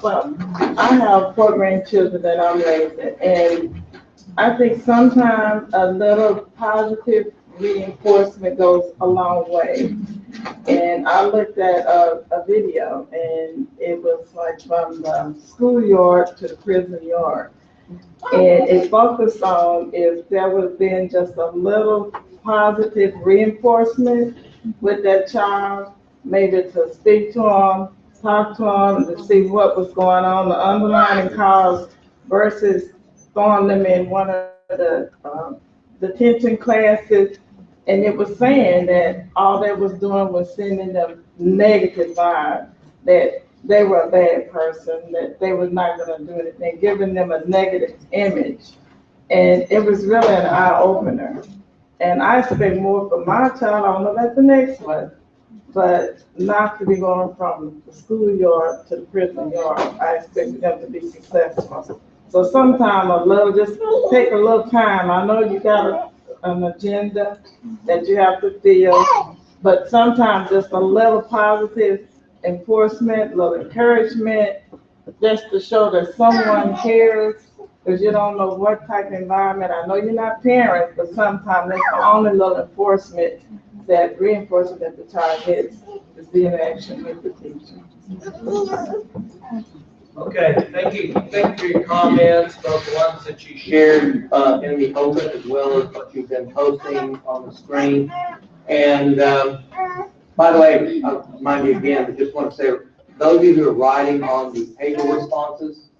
well, I have 4 grandchildren that I'm raising, and I think sometimes a little positive reinforcement goes a long way. And I looked at a video, and it was like from the schoolyard to the prison yard. And it focused on if there would have been just a little positive reinforcement with that child, maybe to speak to them, talk to them, to see what was going on, the underlying cause, versus throwing them in one of the detention classes. And it was saying that all they was doing was sending them negative vibes, that they were a bad person, that they was not going to do anything, giving them a negative image. And it was really an eye-opener. And I expect more from my child, I don't know about the next one, but not to be going from the schoolyard to the prison yard. I expect them to be successful. So sometime just take a little time. I know you got an agenda that you have to fill, but sometimes just a little positive enforcement, a little encouragement, just to show that someone cares, because you don't know what type of environment. I know you're not parents, but sometimes that's the only little enforcement, that reinforcement that the child gets, is the interaction with the teacher. Okay, thank you. Thank you for your comments, both the ones that you shared in the open as well as what you've been posting on the screen. And by the way, I'll remind you again, I just want to say, those of you who are writing on the paper responses,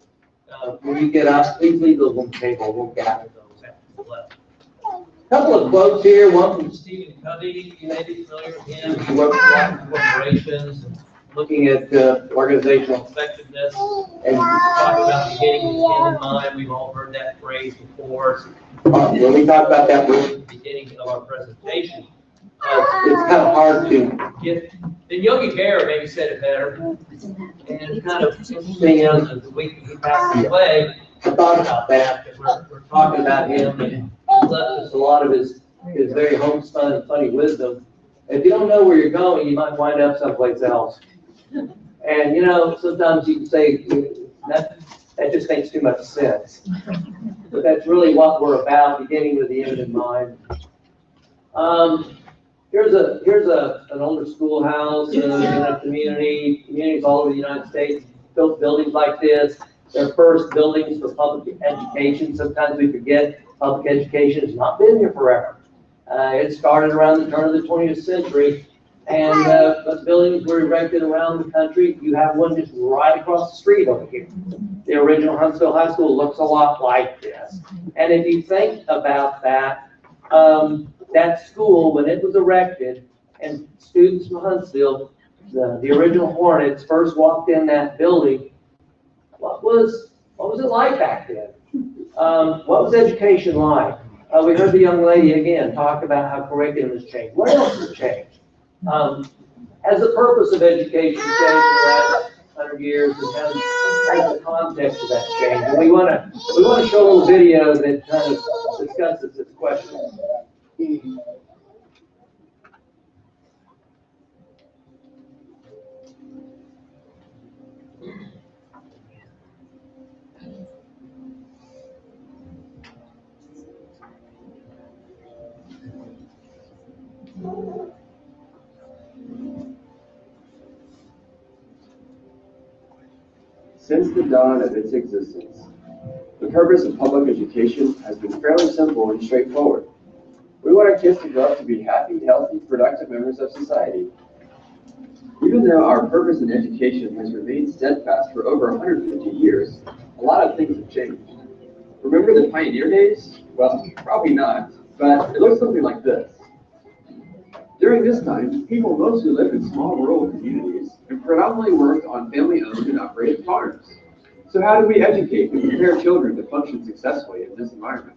when you get up, please leave those on the table. We'll gather those at the left. A couple of quotes here, one from Stephen Covey. You may be familiar with him. He works with corporations and looking at organizational effectiveness, and talk about beginning with the end in mind. We've all heard that phrase before. When we talk about that word at the beginning of our presentation, it's kind of hard to get. Then Yogi Berra maybe said it better, and kind of interesting is that the week he passed away, I thought about that, because we're talking about him, and he left us a lot of his his very homespun and funny wisdom. If you don't know where you're going, you might wind up someplace else. And, you know, sometimes you can say, that just makes too much sense. But that's really what we're about, beginning with the end in mind. Here's an older schoolhouse in a communities all over the United States built buildings like this. They're first buildings for public education. Sometimes we forget public education has not been here forever. It started around the turn of the 20th century, and those buildings were erected around the country. You have one just right across the street over here. The original Huntsville High School looks a lot like this. And if you think about that, that school, when it was erected, and students from Huntsville, the original Hornets, first walked in that building, what was it like back then? What was education like? We heard the young lady again talk about how curriculum has changed. What else has changed? Has the purpose of education changed in the last 100 years, and has the context of that changed? And we want to show a little video that kind of discusses this question. Since the dawn of its existence, the purpose of public education has been fairly simple and straightforward. We want our kids to grow up to be happy, healthy, productive members of society. Even though our purpose in education has remained steadfast for over 150 years, a lot of things have changed. Remember the pioneer days? Well, probably not, but it looks something like this. During this time, people mostly lived in small rural communities and predominantly worked on family-owned and operated farms. So how do we educate and prepare children to function successfully in this environment?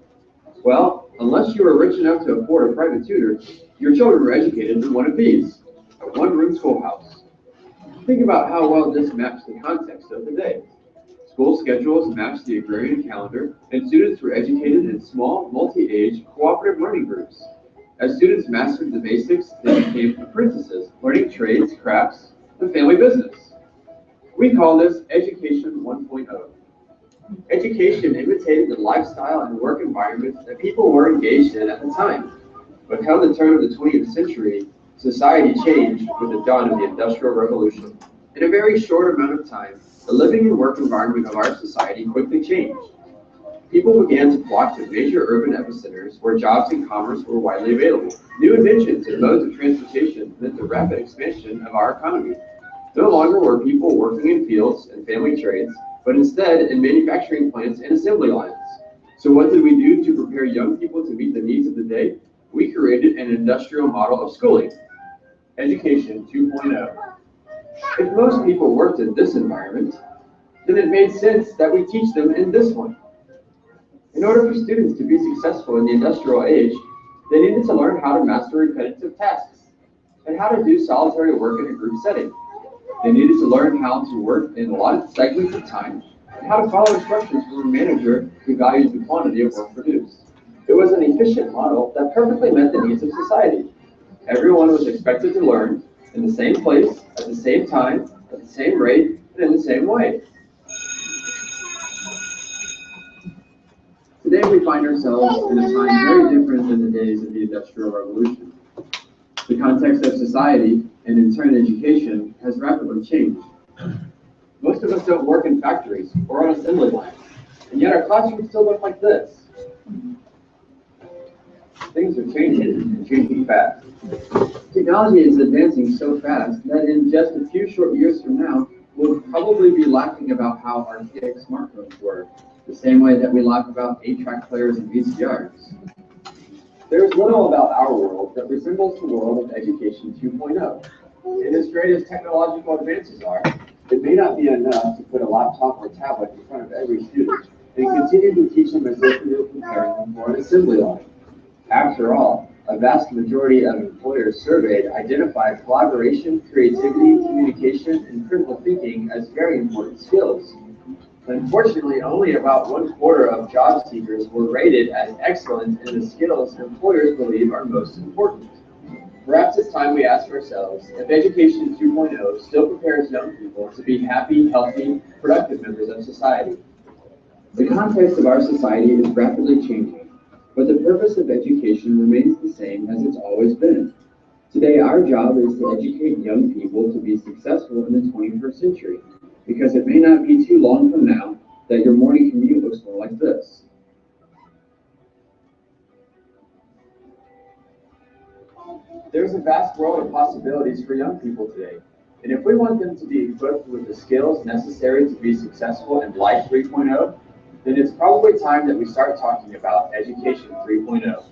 Well, unless you are rich enough to afford a private tutor, your children were educated in one of these, a one-room schoolhouse. Think about how well this maps the context of the day. School schedules matched the agrarian calendar, and students were educated in small, multi-age, cooperative learning groups. As students mastered the basics, they became apprentices, learning trades, crafts, and family business. We call this Education 1.0. Education imitated the lifestyle and work environment that people were engaged in at the time. But come the turn of the 20th century, society changed with the dawn of the Industrial Revolution. In a very short amount of time, the living and work environment of our society quickly changed. People began to flock to major urban epicenters where jobs and commerce were widely available. New inventions and modes of transportation meant the rapid expansion of our economy. No longer were people working in fields and family trades, but instead in manufacturing plants and assembly lines. So what did we do to prepare young people to meet the needs of the day? We created an industrial model of schooling, Education 2.0. If most people worked in this environment, then it made sense that we teach them in this one. In order for students to be successful in the industrial age, they needed to learn how to master repetitive tasks and how to do solitary work in a group setting. They needed to learn how to work in allotted segments of time and how to follow instructions from a manager who valued the quantity of work produced. It was an efficient model that perfectly met the needs of society. Everyone was expected to learn in the same place, at the same time, at the same rate, and in the same way. Today we find ourselves in a time very different than the days of the Industrial Revolution. The context of society, and in turn education, has rapidly changed. Most of us don't work in factories or on assembly lines, and yet our classrooms still look like this. Things are changing, and changing fast. Technology is advancing so fast that in just a few short years from now, we'll probably be laughing about how archaic smartphones were, the same way that we laugh about 8-track players and VCRs. There is little about our world that resembles the world of Education 2.0. And as great as technological advances are, it may not be enough to put a laptop or tablet in front of every student and continue to teach them as if we were preparing them for an assembly line. After all, a vast majority of employers surveyed identified collaboration, creativity, communication, and critical thinking as very important skills. Unfortunately, only about 1/4 of job seekers were rated as excellent in the skills employers believe are most important. Perhaps it's time we ask ourselves if Education 2.0 still prepares young people to be happy, healthy, productive members of society. The context of our society is rapidly changing, but the purpose of education remains the same as it's always been. Today, our job is to educate young people to be successful in the 21st century, because it may not be too long from now that your morning commute looks more like this. There's a vast world of possibilities for young people today, and if we want them to be equipped with the skills necessary to be successful in Life 3.0, then it's probably time that we start talking about Education 3.0.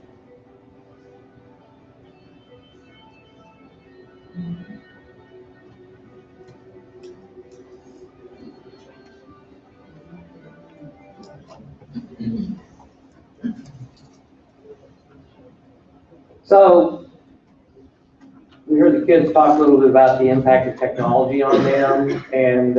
So, we heard the kids talk a little bit about the impact of technology on them, and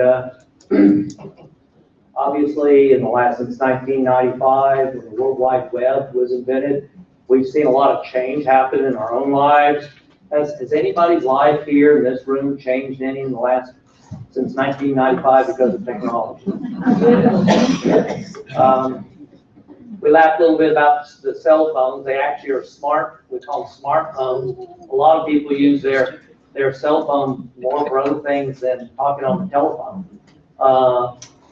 obviously since 1995, when the World Wide Web was invented, we've seen a lot of change happen in our own lives. Has anybody's life here in this room changed any in the since 1995 because of technology? We laughed a little bit about the cell phones. They actually are smart. We call them smartphones. A lot of people use their cell phone more for other things than talking on the telephone.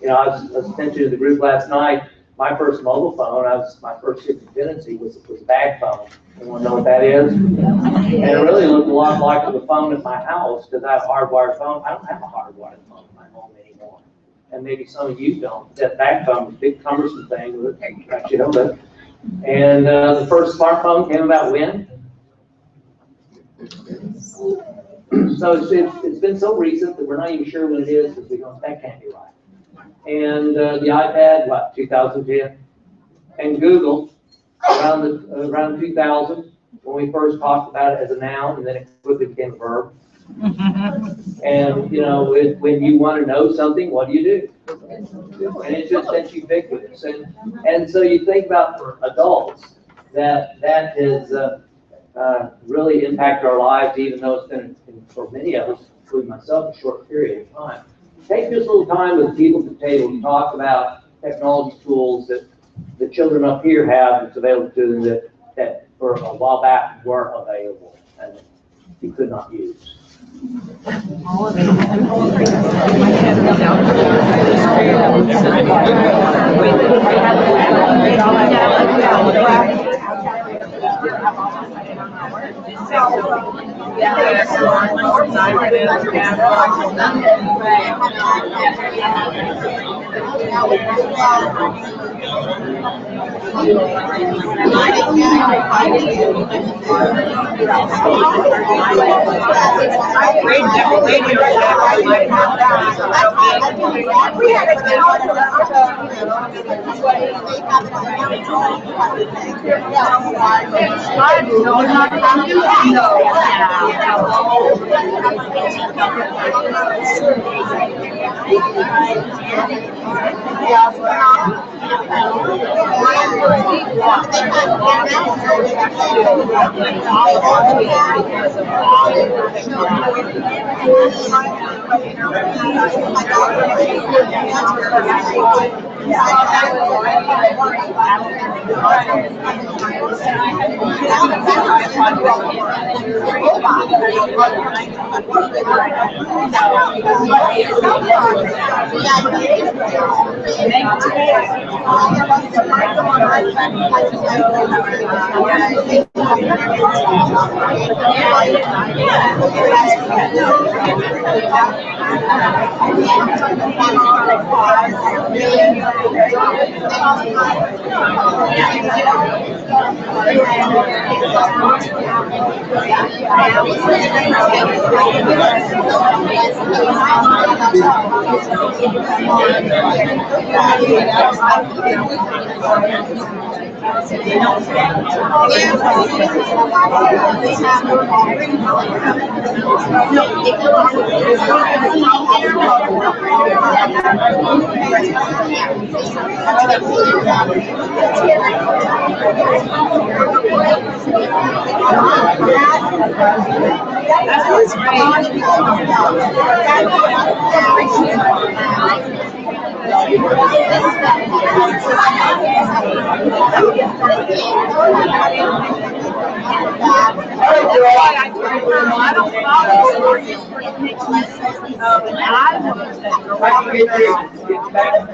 You know, I was mentioning to the group last night, my first mobile phone, my first shift dependency was a bag phone. Anyone know what that is? And it really looked a lot like the phone at my house, because I have a hardwired phone. I don't have a hardwired phone in my home anymore. And maybe some of you don't. That bag phone was a big cumbersome thing with it, you know, but. And the first smartphone came about when? So it's been so recent that we're not even sure when it is, because that can't be right. And the iPad, what, 2010? And Google, around 2000, when we first talked about it as a noun, and then it quickly became a verb. And, you know, when you want to know something, what do? And it's just that ubiquitous. And so you think about for adults, that has really impacted our lives, even though it's been, for many of us, including myself, a short period of time. Take just a little time with people at the table to talk about technology tools that the children up here have that's available to them that for a while back weren't available and you could not use.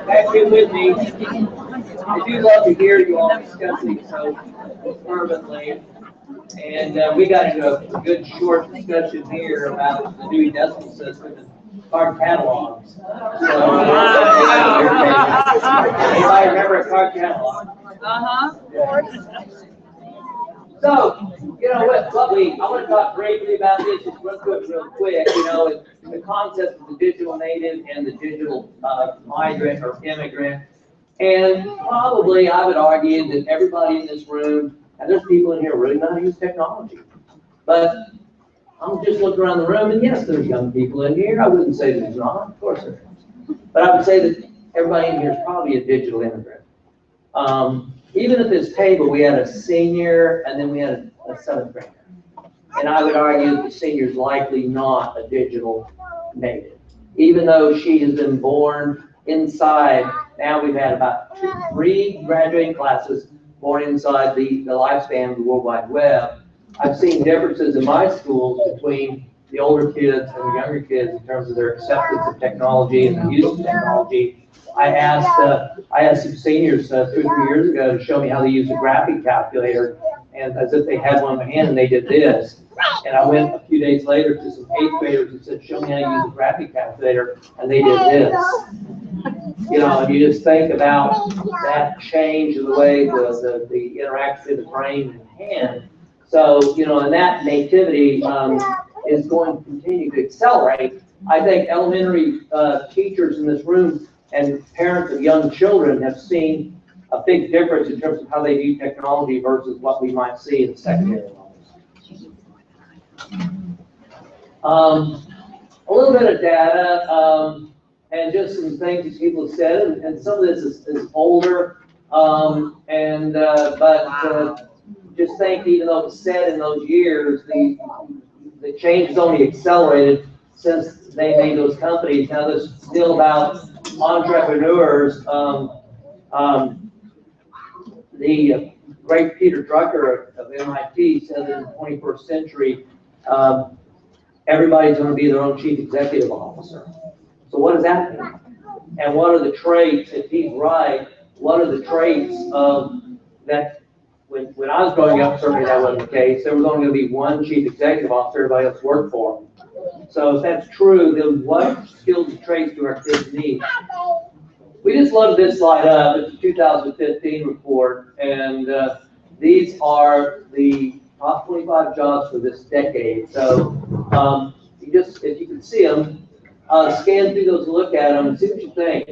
Back in with me. I do love to hear you all discussing so fervently. And we got into a good short discussion here about the Dewey Decimal System and card catalogs. So, anybody remember a card catalog? So, I want to talk briefly about this, just real quick, the concept of the digital native and the digital migrant or immigrant. And probably I would argue that everybody in this room, and there's people in here really know how to use technology. But I'm just looking around the room, and yes, there's young people in here. I wouldn't say there's not, of course there is. But I would say that everybody in here is probably a digital immigrant. Even at this table, we had a senior, and then we had a seventh grader. And I would argue that the senior is likely not a digital native. Even though she has been born inside, now we've had about 3 graduating classes born inside the lifespan of the World Wide Web. I've seen differences in my schools between the older kids and the younger kids in terms of their acceptance of technology and the use of technology. I asked some seniors 2 or 3 years ago to show me how they use a graphic calculator, and as if they had one in their hand and they did this. And I went a few days later to some 8th graders and said, show me how to use a graphic calculator, and they did this. And you just think about that change in the way the interaction of the brain and hand. So, and that nativity is going to continue to accelerate. I think elementary teachers in this room and parents of young children have seen a big difference in terms of how they view technology versus what we might see in secondary levels. A little bit of data and just some things that people have said, and some of this is older, but just think, even though it was said in those years, the change has only accelerated since they made those companies. Now there's still about entrepreneurs. The great Peter Drucker of MIT said that in the 21st century, everybody's going to be their own chief executive officer. So what does that mean? And what are the traits, if he's right, what are the traits that when I was growing up, certainly that wasn't the case. There was only going to be one chief executive officer, everybody else worked for him. So if that's true, then what skills and traits do our kids need? We just loaded this slide up. It's a 2015 report, and these are the top 25 jobs for this decade. So if you can see them, scan through those, look at them, and see what you think.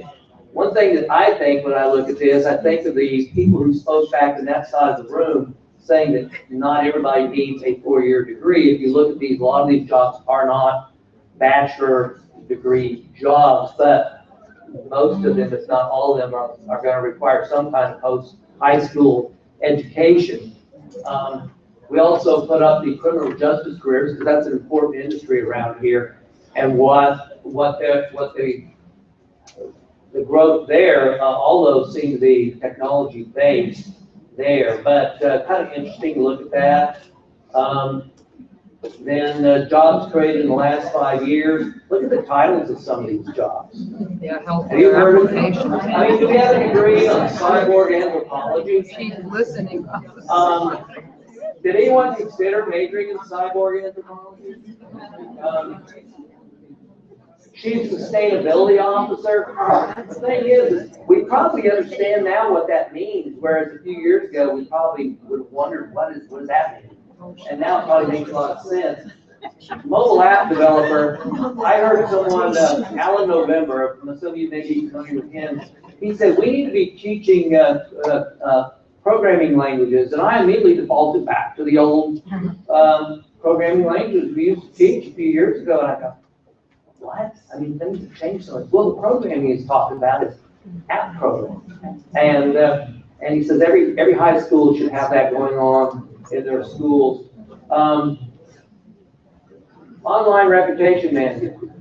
One thing that I think when I look at this, I think of the people who spoke back in that side of the room saying that not everybody needs a 4-year degree. If you look at these, a lot of these jobs are not bachelor degree jobs, but most of them, if not all of them, are going to require some kind of post-high school education. We also put up the criminal justice careers, because that's an important industry around here, and what the growth there, all those seem to be technology based there, but kind of interesting to look at that. Then jobs created in the last 5 years. Look at the titles of some of these jobs. Yeah, health Have you heard of them? application. I mean, do we have a degree on cyborg anthropology? She's listening. Did anyone consider majoring in cyborg anthropology? Chief Sustainability Officer. The thing is, we probably understand now what that means, whereas a few years ago, we probably would have wondered, what does that mean? And now it probably makes a lot of sense. Mobile app developer, I heard someone, Alan November, some of you may be familiar with him, he said, we need to be teaching programming languages, and I immediately defaulted back to the old programming languages we used to teach a few years ago, and I go, what? I mean, things have changed so much. Well, the programming he's talking about is app program. And he says every high school should have that going on in their schools. Online reputation management.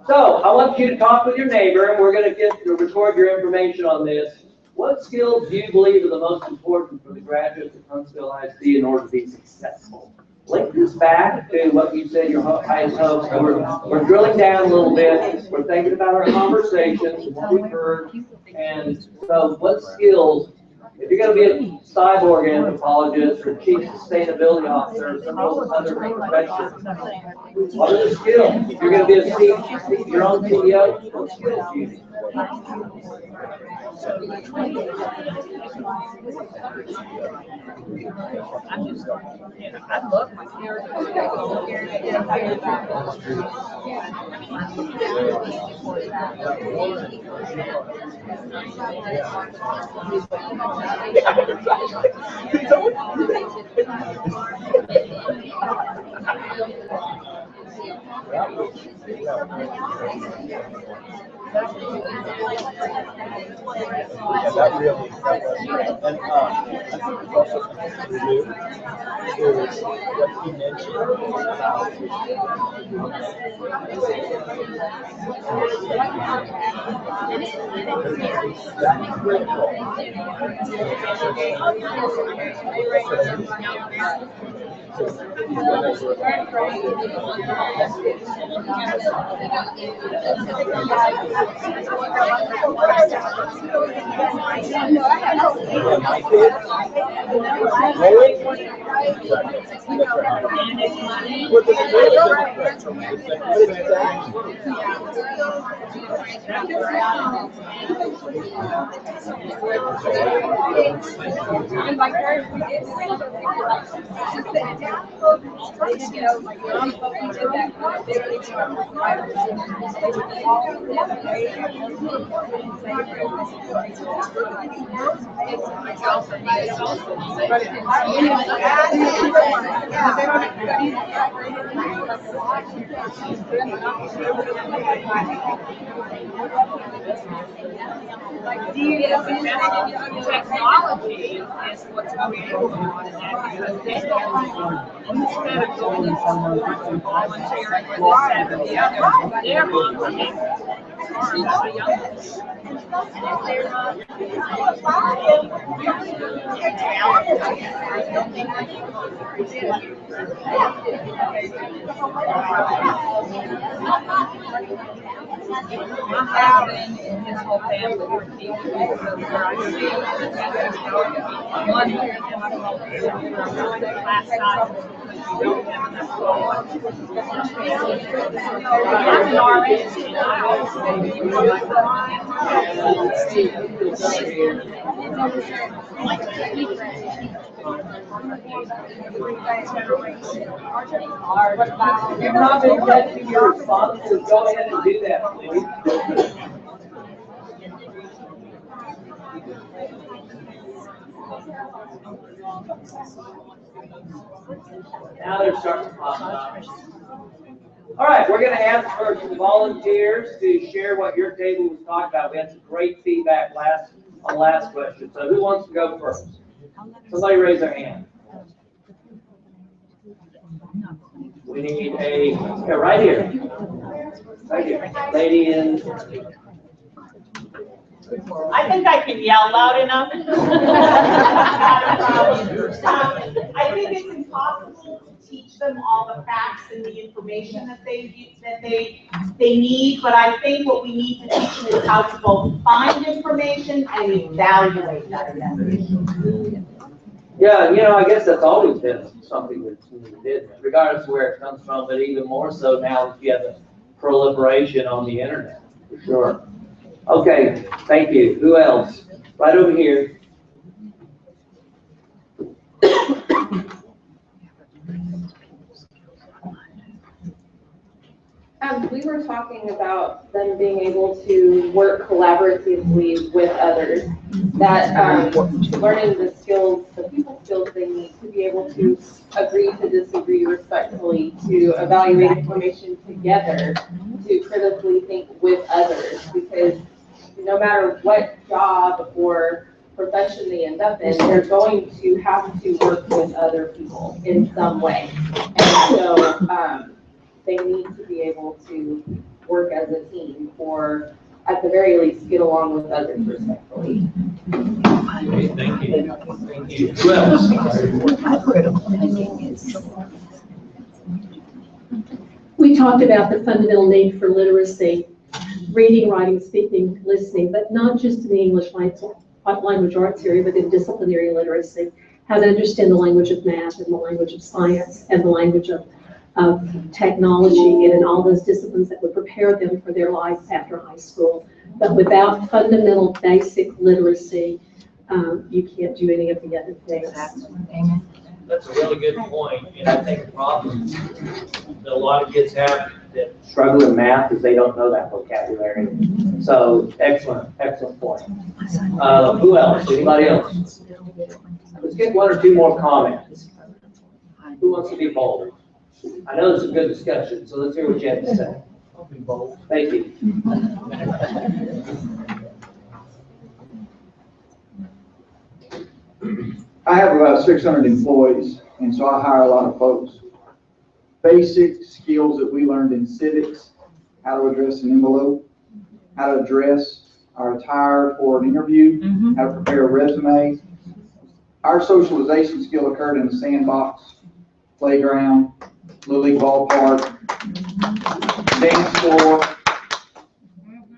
So I want you to talk with your neighbor, and we're going to record your information on this. What skills do you believe are the most important for the graduates of Huntsville ISD in order to be successful? Link this back to what you said your highest hopes. So we're drilling down a little bit. We're thinking about our conversations, what we've heard, and so what skills, if you're going to be a cyborg anthropologist or chief sustainability officer or some of those other professions, what are the skills? If you're going to be your own CEO, what skills do you need? I love my character. Technology is what's going on, instead of going volunteering with this and the other, they're volunteering. My husband and his whole family were teachers, where I see one class size because you don't have enough I'm an RN, and I always say, You've not been judging your responses. Go ahead and do that, please. Now they're starting to pop up. All right, we're going to ask for some volunteers to share what your table was talking about. We had some great feedback on the last question. So who wants to go first? Somebody raise their hand. We need right here. Right here. Lady in. I think I can yell loud enough. I think it's impossible to teach them all the facts and the information that they need, but I think what we need to teach them is how to both find information and evaluate that information. Yeah, I guess that's always been something that's needed, regardless of where it comes from, but even more so now that you have the proliferation on the internet, for sure. Okay, thank you. Who else? Right over here. We were talking about them being able to work collaboratively with others, that learning the skills, the people skills they need to be able to agree to disagree respectfully, to evaluate information together, to critically think with others, because no matter what job or profession they end up in, they're going to have to work with other people in some way. And so they need to be able to work as a team, or at the very least, get along with others respectfully. Okay, thank you. Thank you. Who else? We talked about the fundamental need for literacy, reading, writing, speaking, listening, but not just in the English language arts area, but in disciplinary literacy, how to understand the language of math and the language of science and the language of technology and in all those disciplines that would prepare them for their life after high school. But without fundamental basic literacy, you can't do any of the other things. That's a really good point, and I think the problem that a lot of kids have that struggle in math is they don't know that vocabulary. So excellent point. Who else? Anybody else? Let's get one or two more comments. Who wants to be bold? I know it's a good discussion, so let's hear what you have to say. I'll be bold. Thank you. I have about 600 employees, and so I hire a lot of folks. Basic skills that we learned in civics, how to address an envelope, how to dress our attire for an interview, how to prepare a resume. Our socialization skill occurred in the sandbox, playground, Little League ballpark, dance floor.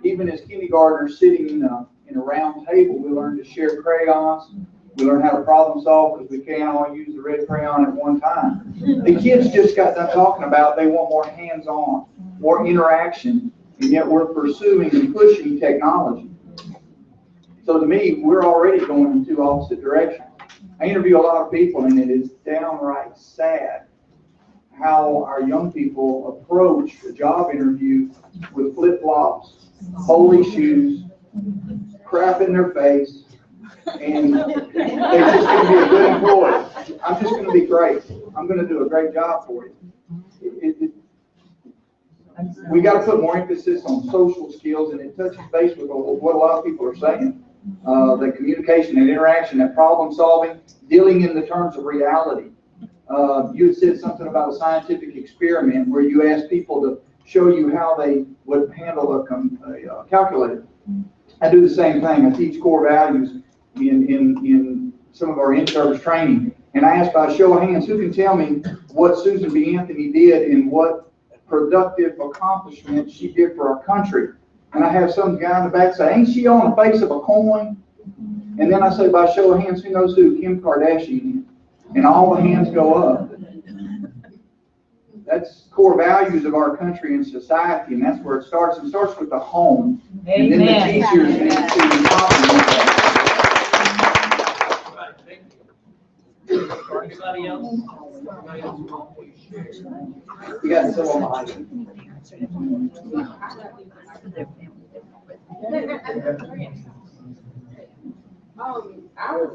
Even as kindergartners sitting in a round table, we learned to share crayons. We learn how to problem solve because we can't all use the red crayon at one time. The kids just got done talking about they want more hands-on, more interaction, and yet we're pursuing and pushing technology. So to me, we're already going in two opposite directions. I interview a lot of people, and it is downright sad how our young people approach a job interview with flip-flops, holy shoes, crap in their face, and they're just going to be a good employee. I'm just going to be great. I'm going to do a great job for you. We got to put more emphasis on social skills, and it touches base with what a lot of people are saying. The communication and interaction, that problem solving, dealing in the terms of reality. You had said something about a scientific experiment where you asked people to show you how they would handle a calculator. I do the same thing. I teach core values in some of our in-service training. And I asked by a show of hands, who can tell me what Susan B. Anthony did and what productive accomplishment she did for our country? And I have some guy in the back say, ain't she on the face of a coin? And then I say, by show of hands, who knows who Kim Kardashian is? And all the hands go up. That's core values of our country and society, and that's where it starts. It starts with the home. Amen. And then the teachers need to compliment that. Anybody else? You got someone behind you. I was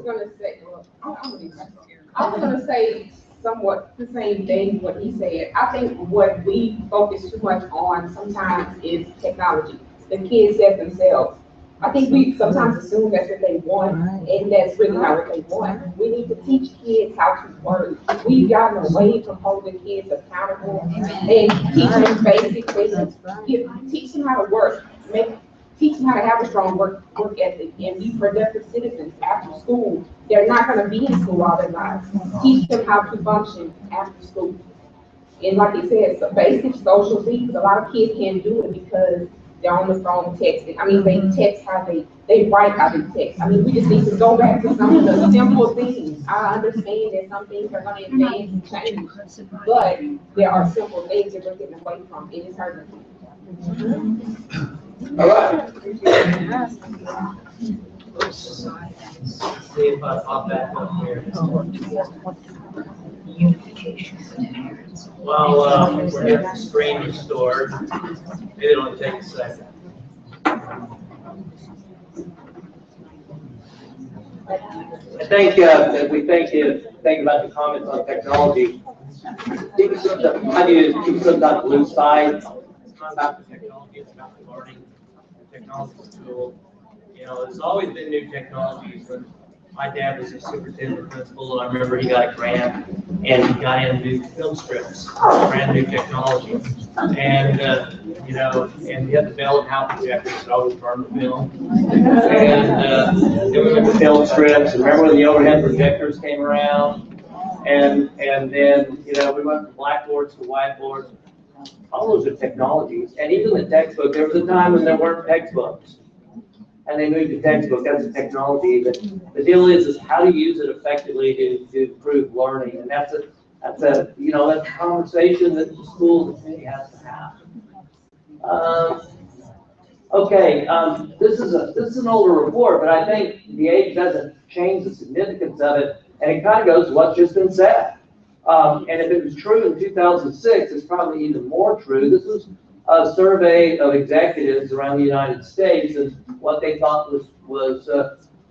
gonna say somewhat the same thing what he said. I think what we focus too much on sometimes is technology. The kids set themselves. I think we sometimes assume that's what they want, and that's really not what they want. We need to teach kids how to work. We've gotten away from holding kids accountable and teach them basic things. Teach them how to work. Teach them how to have a strong work ethic and be productive citizens after school. They're not going to be in school all their lives. Teach them how to function after school. And like you said, so basic social things. A lot of kids can't do it because they're on the phone texting. I mean, they text how they write how they text. I mean, we just need to go back to some of the simple things. I understand that some things are going to advance and change, but there are simple things that we're getting away from. It is hurting people. All right. See if I pop back up here. Well, we're getting the screen restored. Maybe it'll take a second. I think that we think about the comments on technology. I need to keep some on the blue side. It's not about the technology. kids about the learning and technology school. You know, there's always been new technologies. When my dad was a superintendent principal, I remember he got a grant and he got into film strips, brand new technology. And, you know, and he had the bell and house projectors that always burned the film. And then we went to film strips. And remember when the overhead projectors came around? And then, you know, we went from blackboards to whiteboards. All those are technologies. And even the textbook, there was a time when there weren't textbooks. And they moved to textbook, that's a technology. But the deal is how to use it effectively to improve learning. And that's a you know, that's a conversation that the school committee has to have. Okay, this is an older report, but I think the age doesn't change the significance of it. And it kind of goes to what's just been said. And if it was true in 2006, it's probably even more true. This was a survey of executives around the United States, and what they thought was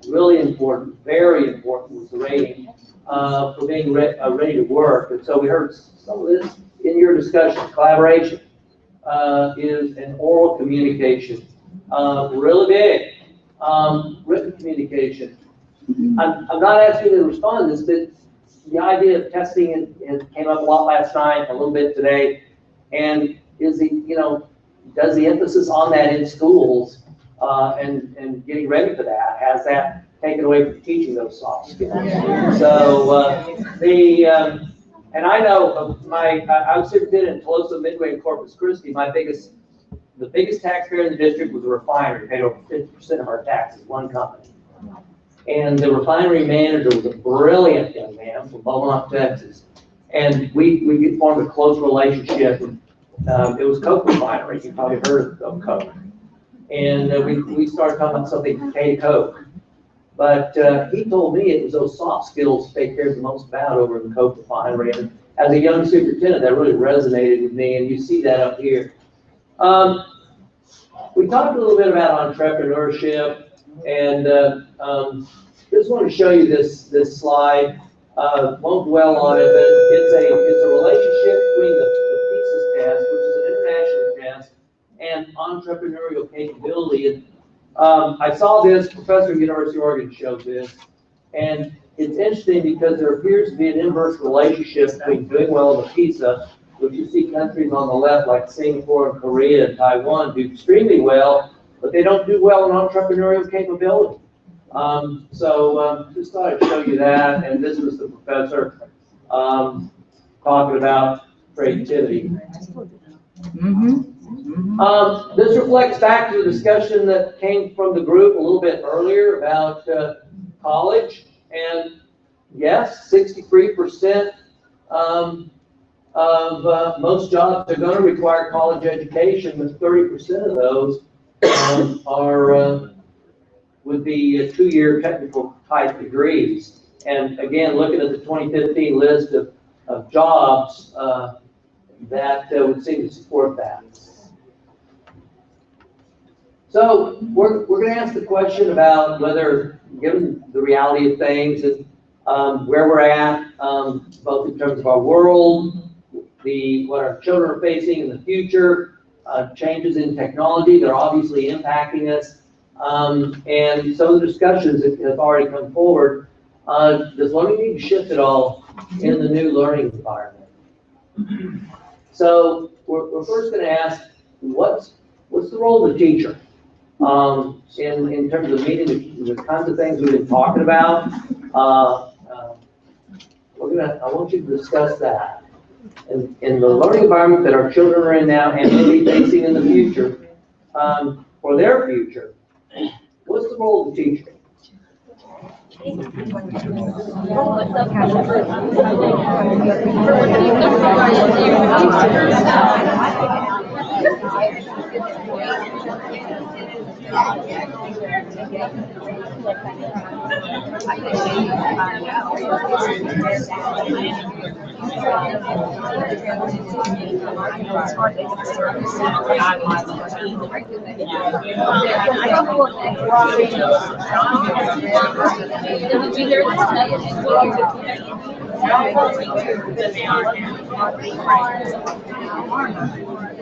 really important, very important, was the rating for being ready to work. And so we heard some of this in your discussion. Collaboration is an oral communication, really big. Written communication. I'm not asking you to respond to this, but the idea of testing it came up a lot last night, a little bit today, and is the, you know, does the emphasis on that in schools and getting ready for that, has that taken away from teaching those soft skills? So and I know I was superintendent in Tolosa, Midway, and Corpus Christi. The biggest taxpayer in the district was a refinery, paid over 50% of our taxes, one company. And the refinery manager was a brilliant young man from Beaumont, Texas. And we formed a close relationship. It was Coke refinery. You probably heard of Coke. And we started talking about something K Coke. But he told me it was those soft skills they cared the most about over in the Coke refinery. And as a young superintendent, that really resonated with me. And you see that up here. We talked a little bit about entrepreneurship. And just want to show you this slide. Won't dwell on it, but it's a relationship between the PISA test, which is an international test, and entrepreneurial capability. And I saw this, Professor at University of Oregon showed this, and it's interesting because there appears to be an inverse relationship between doing well in the PISA, which you see countries on the left like Singapore and Korea and Taiwan do extremely well, but they don't do well in entrepreneurial capability. Just thought I'd show you that, and this was the professor talking about creativity. This reflects back to the discussion that came from the group a little bit earlier about college, and yes, 63% of most jobs are going to require college education, but 30% of those would be 2-year technical type degrees. And again, looking at the 2015 list of jobs that would seem to support that. So we're going to ask the question about whether, given the reality of things and where we're at, both in terms of our world, what our children are facing in the future, changes in technology that are obviously impacting us, and some of the discussions that have already come forward, does learning need to shift at all in the new learning environment? So we're first going to ask, what's the role of the teacher in terms of meeting the kinds of things we've been talking about? I want you to discuss that. In the learning environment that our children are in now and may be facing in the future, for their future, what's the role of the teacher?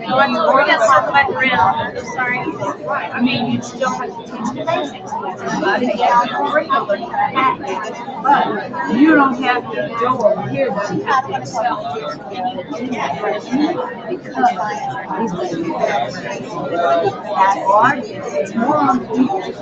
We're gonna circle back around, I'm sorry. I mean, you still have to teach the basics, but you don't have to go over here to have to excel. It's more on the teachers,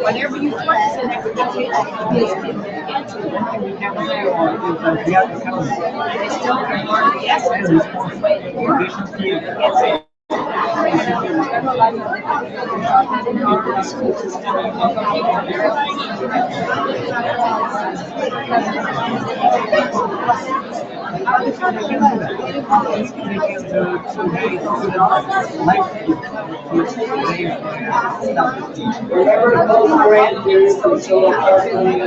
whatever you place in everybody is Remember those grant periods are still starting.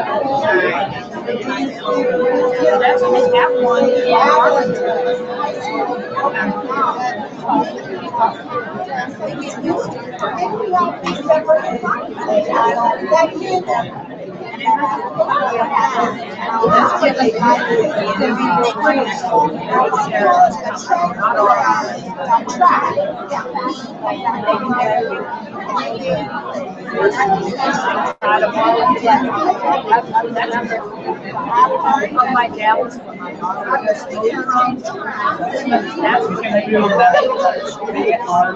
my dad was from my daughter. That's what they do. They are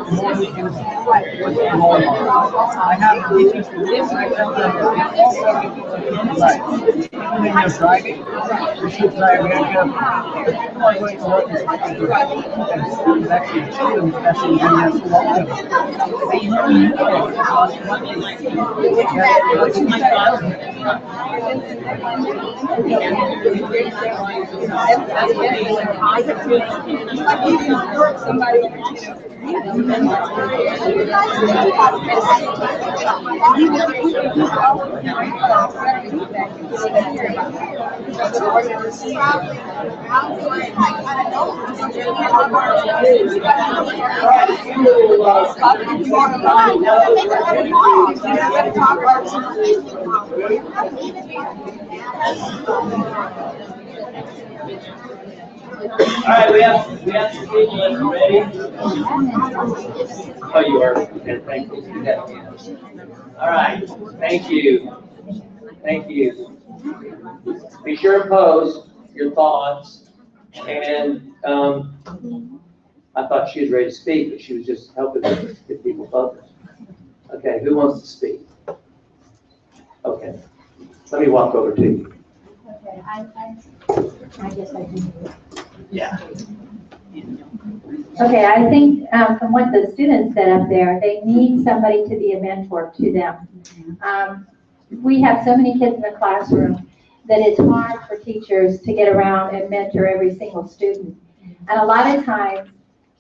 more than I have teachers for this. I tell them when you're driving, you should drive very carefully. People are going to work and actually children, especially when they're so long. They learn more about what they see. All right, we have some people that are ready. Oh, you are. Okay, thank you. All right, thank you. Thank you. Be sure to post your thoughts. And I thought she was ready to speak, but she was just helping us get people focused. Okay, who wants to speak? Okay, let me walk over to you. Okay, I guess I can. Yeah. Okay, I think from what the students said up there, they need somebody to be a mentor to them. We have so many kids in the classroom that it's hard for teachers to get around and mentor every single student. And a lot of times,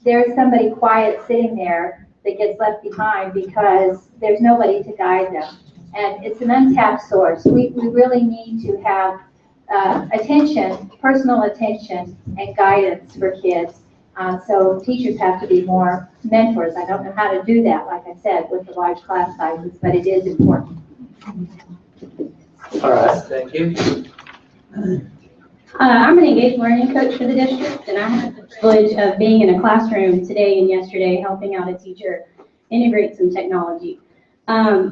there's somebody quiet sitting there that gets left behind because there's nobody to guide them. And it's an untapped source. We really need to have attention, personal attention, and guidance for kids. So teachers have to be more mentors. I don't know how to do that, like I said, with the large class sizes, but it is important. All right, thank you. I'm an engaged learning coach for the district, and I have the privilege of being in a classroom today and yesterday helping out a teacher integrate some technology.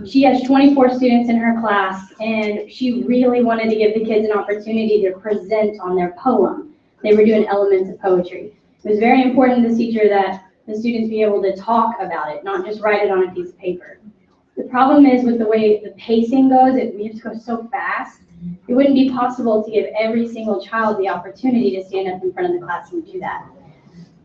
She has 24 students in her class, and she really wanted to give the kids an opportunity to present on their poem. They were doing elements of poetry. It was very important to this teacher that the students be able to talk about it, not just write it on a piece of paper. The problem is with the way the pacing goes, we have to go so fast. It wouldn't be possible to give every single child the opportunity to stand up in front of the class and do that.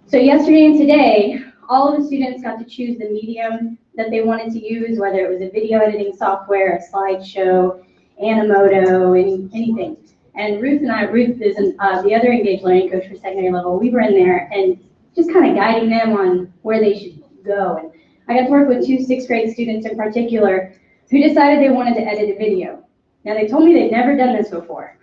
So yesterday and today, all of the students got to choose the medium that they wanted to use, whether it was a video editing software, a slideshow, Animoto, anything. And Ruth and I, Ruth is the other engaged learning coach for secondary level, we were in there, and just kind of guiding them on where they should go. And I got to work with 2 6th grade students in particular who decided they wanted to edit a video. Now they told me they'd never done this before.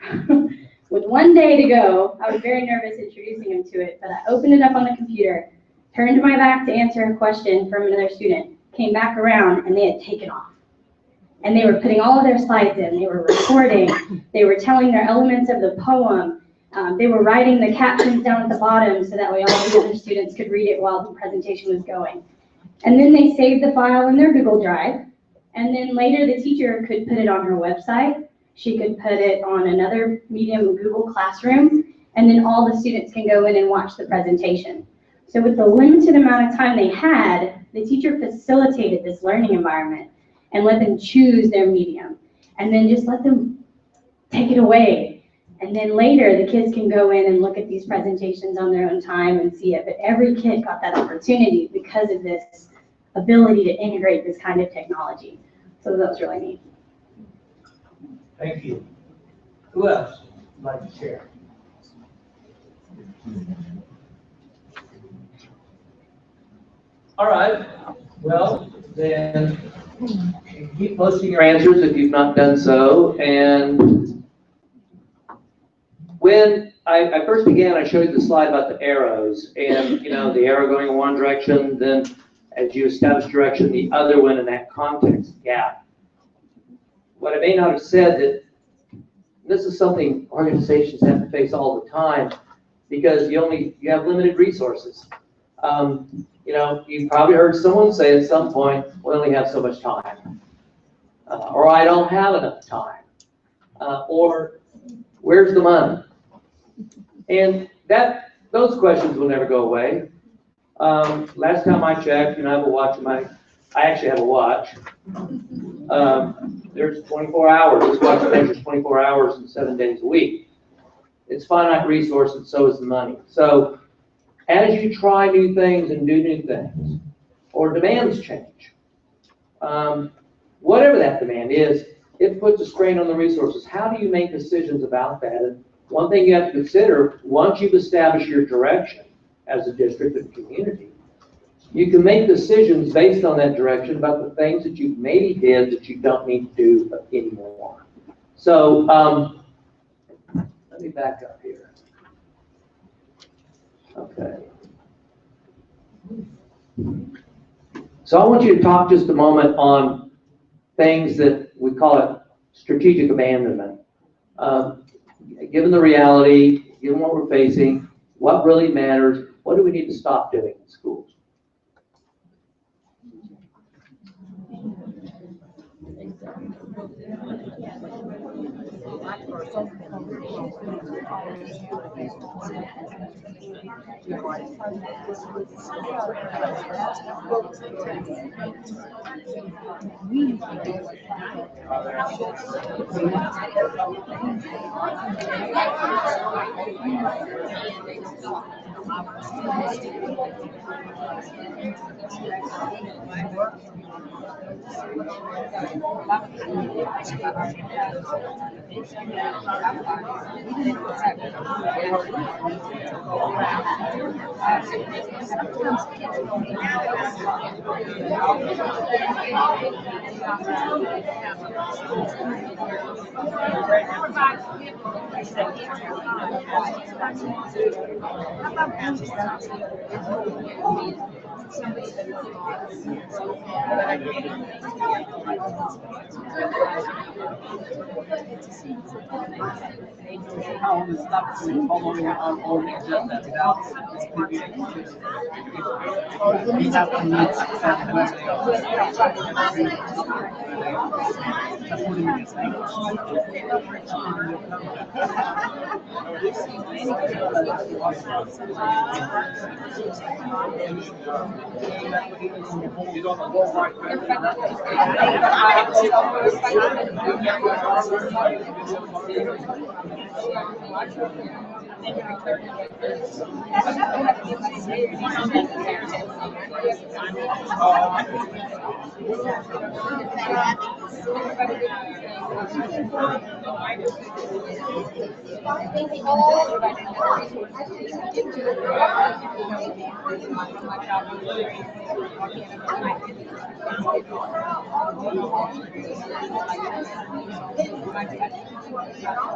With 1 day to go, I was very nervous introducing them to it, but I opened it up on the computer, turned my back to answer a question from another student, came back around, and they had taken off. And they were putting all of their slides in, they were recording, they were telling their elements of the poem, they were writing the captions down at the bottom so that way all the other students could read it while the presentation was going. And then they saved the file in their Google Drive, and then later the teacher could put it on her website. She could put it on another medium, Google Classroom, and then all the students can go in and watch the presentation. So with the limited amount of time they had, the teacher facilitated this learning environment and let them choose their medium, and then just let them take it away. And then later, the kids can go in and look at these presentations on their own time and see it. But every kid got that opportunity because of this ability to integrate this kind of technology. So that was really neat. Thank you. Who else would like to share? All right. Well, then keep posting your answers if you've not done so. And when I first began, I showed you the slide about the arrows, and the arrow going in one direction, then as you establish direction, the other one in that context gap. What I may not have said that this is something organizations have to face all the time because you have limited resources. You probably heard someone say at some point, we only have so much time, or I don't have enough time, or where's the money? And those questions will never go away. Last time I checked, I have a watch I actually have a watch. There's 24 hours. This watch measures 24 hours and 7 days a week. It's finite resource, and so is the money. So as you try new things and do new things, or demands change, whatever that demand is, it puts a strain on the resources. How do you make decisions about that? And one thing you have to consider, once you've established your direction as a district and community, you can make decisions based on that direction about the things that you maybe did that you don't need to do anymore. So let me back up here. Okay. So I want you to talk just a moment on things that we call it strategic abandonment. Given the reality, given what we're facing, what really matters, what do we need to stop doing in schools? All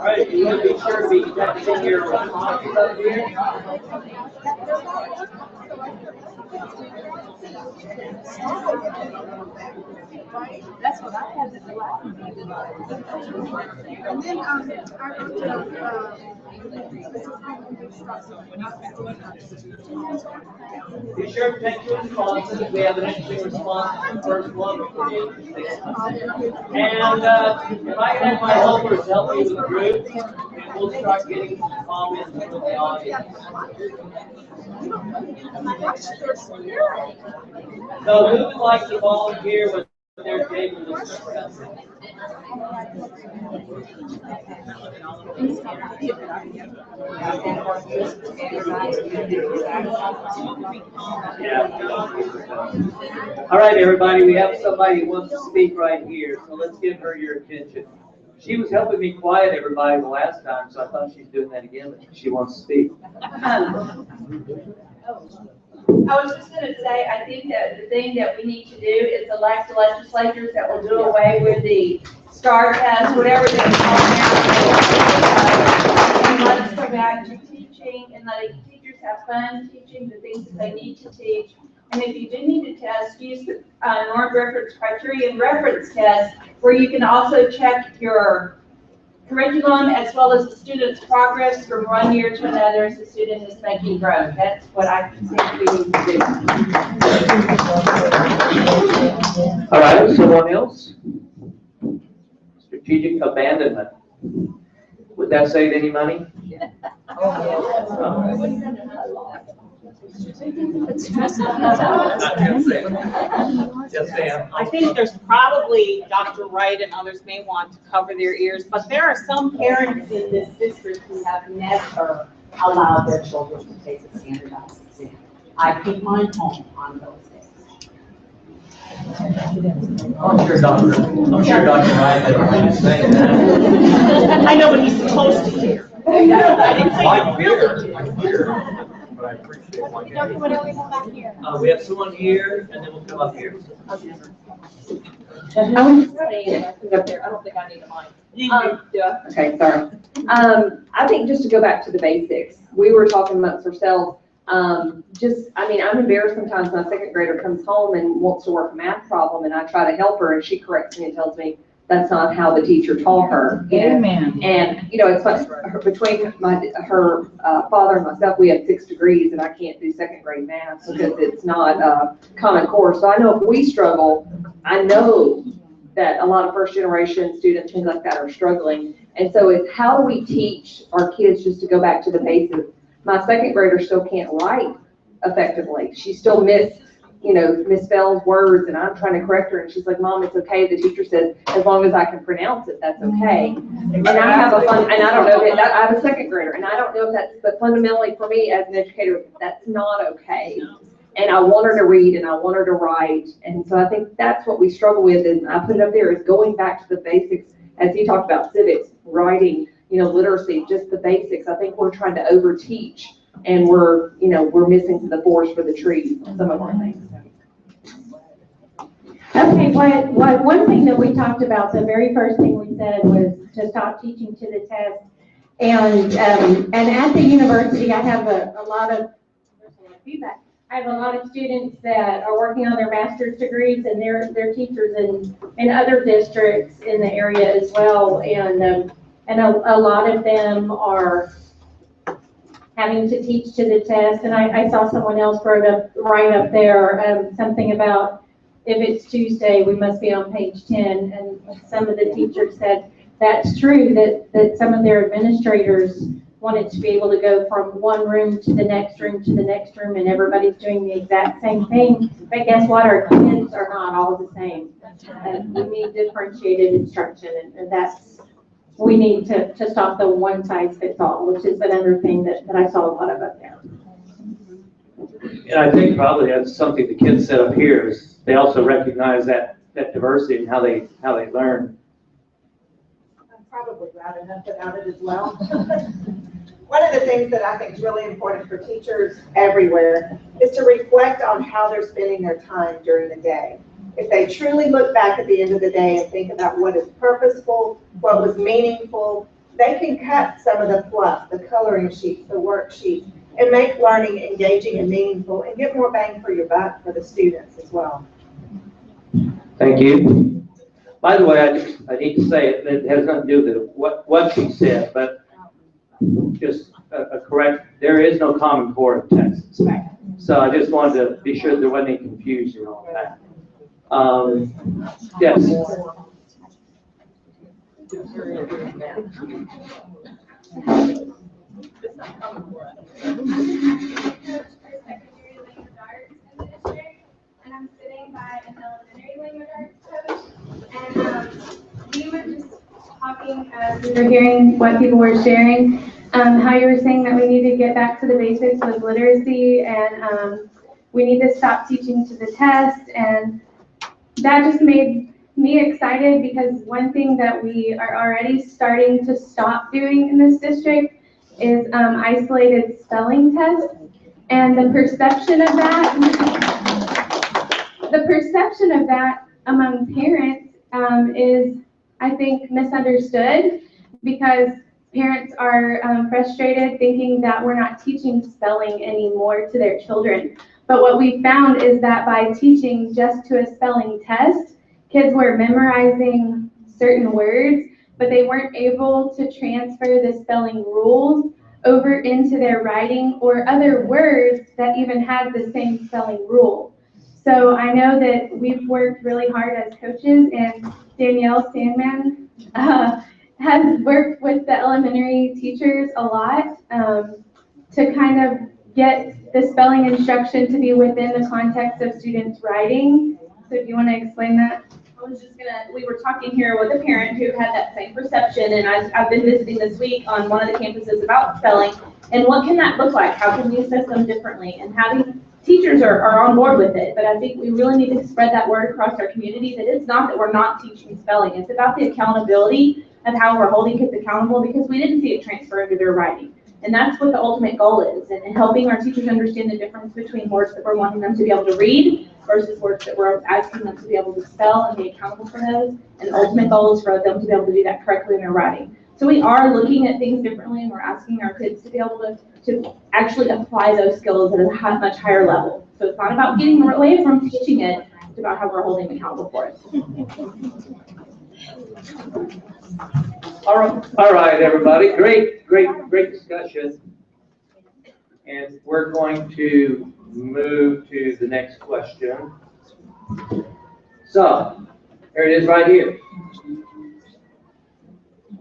right, you want to be sure to be texting your responses up here. That's what I had to do. And then, I Be sure to take your responses. We have an interesting response to the first one. And if I can have my helpers help me with the group, and we'll start getting some comments from the audience. So who would like to volunteer with their table of discussion? All right, everybody, we have somebody who wants to speak right here, so let's give her your attention. She was helping me quiet everybody the last time, so I thought she's doing that again, but she wants to speak. I was just going to say, I think that the thing that we need to do is elect the legislatures that will do away with the STAR test, whatever they call it, and let us go back to teaching and letting teachers have fun teaching the things that they need to teach. And if you do need to test, use the norm reference criteria and reference test, where you can also check your curriculum as well as the student's progress from one year to another as the student is making growth. That's what I think we need to do. All right, someone else? Strategic abandonment. Would that save any money? I think there's probably, Dr. Wright and others may want to cover their ears, but there are some parents in this district who have never allowed their children to take a standardized exam. I keep mine home on those days. I'm sure Dr. Wright had to say that. I know what he's supposed to hear. I didn't say I really. But I appreciate what we have someone here, and then we'll come up here. I was just saying, I think up there, I don't think I need a mic. Yeah. Okay, sorry. I think just to go back to the basics, we were talking amongst ourselves, I'm embarrassed sometimes my second grader comes home and wants to work a math problem, and I try to help her, and she corrects me and tells me that's not how the teacher taught her. Amen. And, it's funny, between her father and myself, we have 6 degrees, and I can't do second grade math because it's not a common core. So I know if we struggle, I know that a lot of first generation students, things like that, are struggling. And so it's how do we teach our kids just to go back to the basics? My second grader still can't write effectively. She still misspells words, and I'm trying to correct her, and she's like, Mom, it's okay. The teacher says, as long as I can pronounce it, that's okay. And I have I don't know that, I have a second grader, and I don't know if that's, but fundamentally for me as an educator, that's not okay. And I want her to read, and I want her to write. And so I think that's what we struggle with, and I put it up there, is going back to the basics, as he talked about civics, writing, literacy, just the basics. I think we're trying to overteach, and we're missing the forest for the trees on some of our things. Okay, one thing that we talked about, the very first thing we said was to stop teaching to the test. And at the university, I have a lot of feedback. I have a lot of students that are working on their master's degrees, and they're teachers in other districts in the area as well. And a lot of them are having to teach to the test. And I saw someone else wrote up right up there something about, if it's Tuesday, we must be on page 10. And some of the teachers said that's true, that some of their administrators wanted to be able to go from one room to the next room to the next room, and everybody's doing the exact same thing. But guess what? Our kids are not all the same. We need differentiated instruction, and that's we need to stop the one size fits all, which is another thing that I saw a lot of up there. And I think probably that's something the kids set up here is they also recognize that diversity and how they learn. I'm probably loud enough about it as well. One of the things that I think is really important for teachers everywhere is to reflect on how they're spending their time during the day. If they truly look back at the end of the day and think about what is purposeful, what was meaningful, they can cut some of the fluff, the coloring sheets, the worksheets, and make learning engaging and meaningful and get more bang for your buck for the students as well. Thank you. By the way, I need to say it has nothing to do with what she said, but just a correct, there is no Common Core in Texas. So I just wanted to be sure there wasn't any confusion on that. Yes. And I'm sitting by an elementary language arts coach, and we were just talking as we were hearing what people were sharing, how you were saying that we need to get back to the basics of literacy, and we need to stop teaching to the test, and that just made me excited because one thing that we are already starting to stop doing in this district is isolated spelling tests, and the perception of that among parents is, I think, misunderstood because parents are frustrated thinking that we're not teaching spelling anymore to their children. But what we found is that by teaching just to a spelling test, kids were memorizing certain words, but they weren't able to transfer the spelling rules over into their writing or other words that even had the same spelling rule. So I know that we've worked really hard as coaches, and Danielle Sandman has worked with the elementary teachers a lot to kind of get the spelling instruction to be within the context of students' writing. So do you want to explain that? I was just we were talking here with a parent who had that same perception, and I've been visiting this week on one of the campuses about spelling, and what can that look like? How can we assess them differently? And having teachers are on board with it, but I think we really need to spread that word across our community that it's not that we're not teaching spelling, it's about the accountability of how we're holding kids accountable because we didn't see it transfer into their writing. And that's what the ultimate goal is, and helping our teachers understand the difference between words that we're wanting them to be able to read versus words that we're asking them to be able to spell and be accountable for those. And the ultimate goal is for them to be able to do that correctly in their writing. So we are looking at things differently, and we're asking our kids to be able to actually apply those skills at a much higher level. So it's not about getting away from teaching it, it's about how we're holding them accountable for it. All right, everybody. Great discussion. And we're going to move to the next question. So, here it is right here.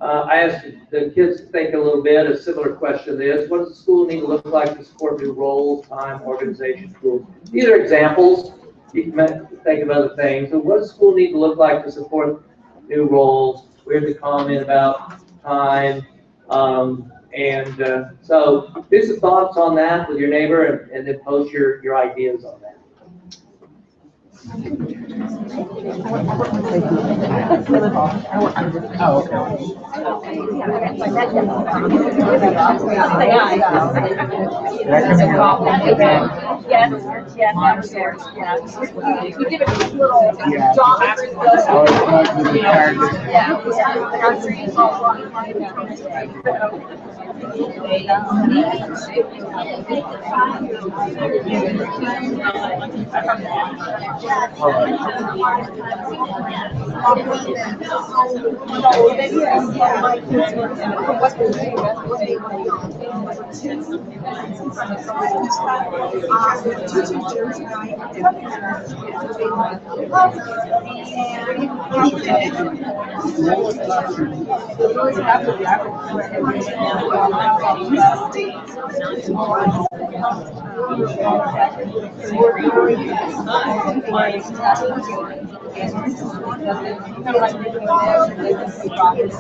I asked the kids to think a little bit. A similar question is, what does the school need to look like to support new roles, time, organization, tools? These are examples. You can think of other things. So what does school need to look like to support new roles? We have the comment about time. So do some thoughts on that with your neighbor and then post your ideas on that. We did a quick little geometry. And this is one of them, kind of like we're doing this, and then this is Robert's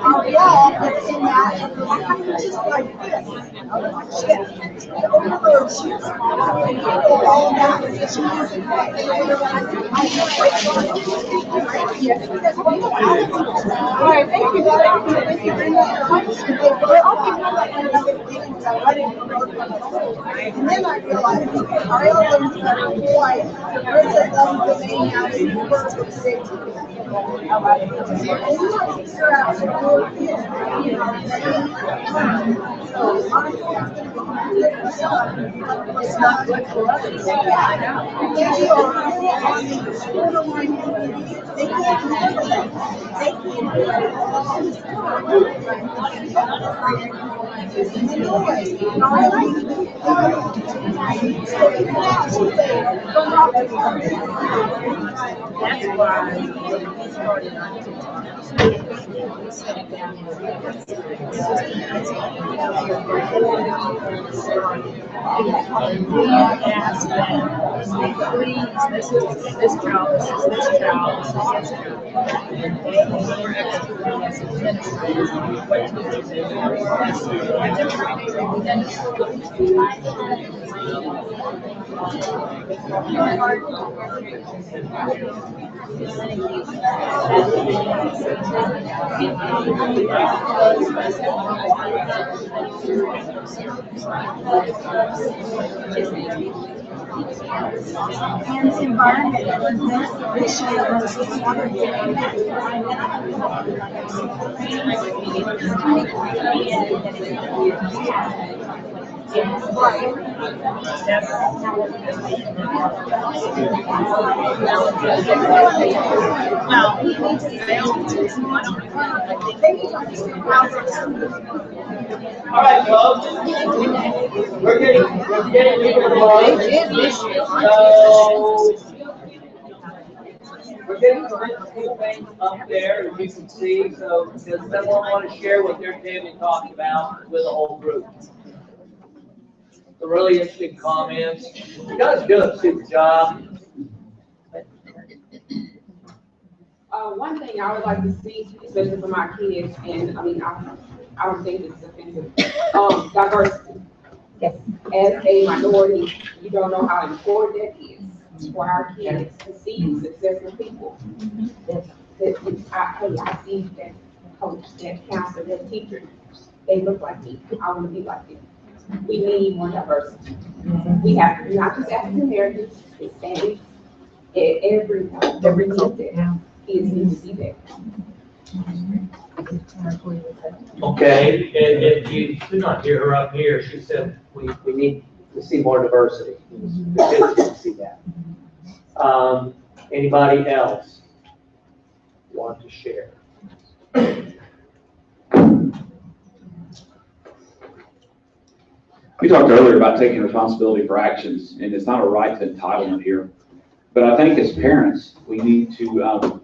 Our wall that's in that, just like this. All right, thank you. Thank you very much. And then I realized, I always like, where's the love of the main house and the words of safety? And we want to figure out some more kids, you know, it's not good for others. They can't handle it. They can't do it all the That's why we started on we asked them, please, this is this child, this is this child, this is this child. And they were executing as administrators what to do. And they're trying and the environment was this year was All right, folks. We're getting people tomorrow. So we're getting some things up there, as you can see. So does someone want to share what their table talked about with the whole group? The really interesting comments. You guys do a super job. One thing I would like to see, especially for my kids, and I mean, I don't think it's offensive, diversity. Yes. As a minority, you don't know how important that is for our kids to see successful people. I see that coach, that counselor, that teacher, they look like me. I want to be like them. We need more diversity. We have to, not just African Americans, Hispanics, every there. Kids need to see that. Okay, and if you could not hear her up here, she said we need to see more diversity. The kids need to see that. Anybody else want to share? We talked earlier about taking responsibility for actions, and it's not a right to entitlement here. But I think as parents, we need to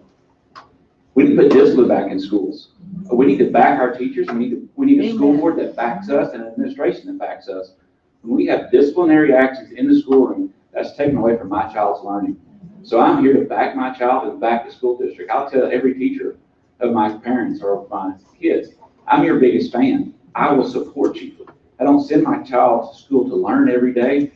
put discipline back in schools. We need to back our teachers. We need a school board that backs us and an administration that backs us. When we have disciplinary actions in the schoolroom, that's taken away from my child's learning. So I'm here to back my child and back the school district. I'll tell every teacher of my parents or of my kids, I'm your biggest fan. I will support you. I don't send my child to school to learn every day.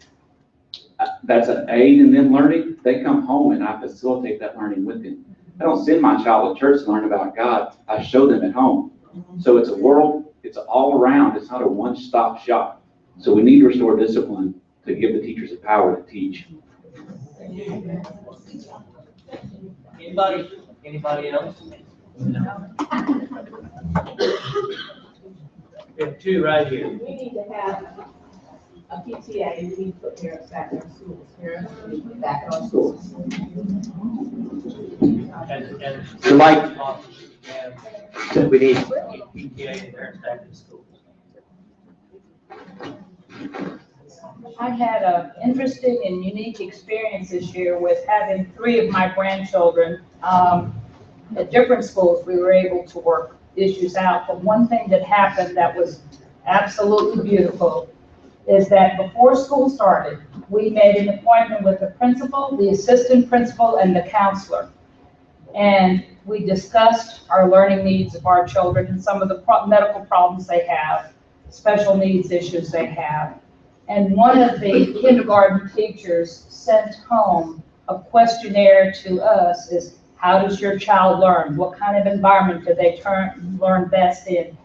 That's an aid in them learning. They come home and I facilitate that learning with them. I don't send my child to church to learn about God. I show them at home. So it's a world, it's all around. It's not a one-stop shop. So we need to restore discipline to give the teachers the power to teach. Anybody else? We have two right here. We need to have a PTA, and we need to put parents back in schools. Parents need to be back in schools. And So like, we need PTA and parents back in schools. I had an interesting and unique experience this year with having 3 of my grandchildren at different schools. We were able to work issues out, but one thing that happened that was absolutely beautiful, is that before school started, we made an appointment with the principal, the assistant principal, and the counselor. And we discussed our learning needs of our children and some of the medical problems they have, special needs issues they have. And one of the kindergarten teachers sent home a questionnaire to us, is how does your child learn? What kind of environment do they learn best in?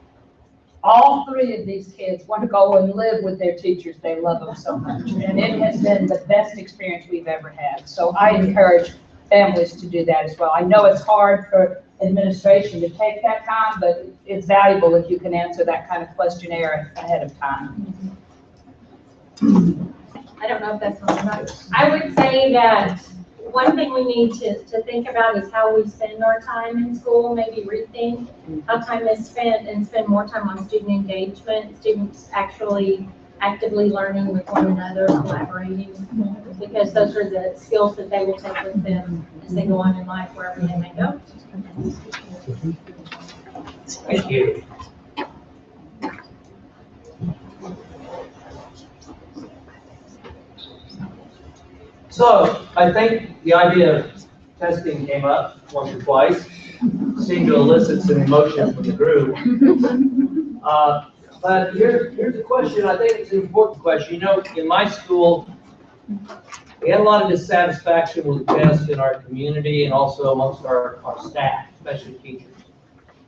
All three of these kids want to go and live with their teachers. They love them so much. And it has been the best experience we've ever had. So I encourage families to do that as well. I know it's hard for administration to take that time, but it's valuable if you can answer that kind of questionnaire ahead of time. I don't know if that's what I'm. I would say that one thing we need to think about is how we spend our time in school, maybe rethink how time is spent and spend more time on student engagement, students actually actively learning with one another, collaborating, because those are the skills that they will take with them as they go on in life, wherever they may go. Thank you. So I think the idea of testing came up once or twice, seemed to elicit some emotion from the group. But here's the question. I think it's an important question. You know, in my school, we had a lot of dissatisfaction with the test in our community and also amongst our staff, especially teachers.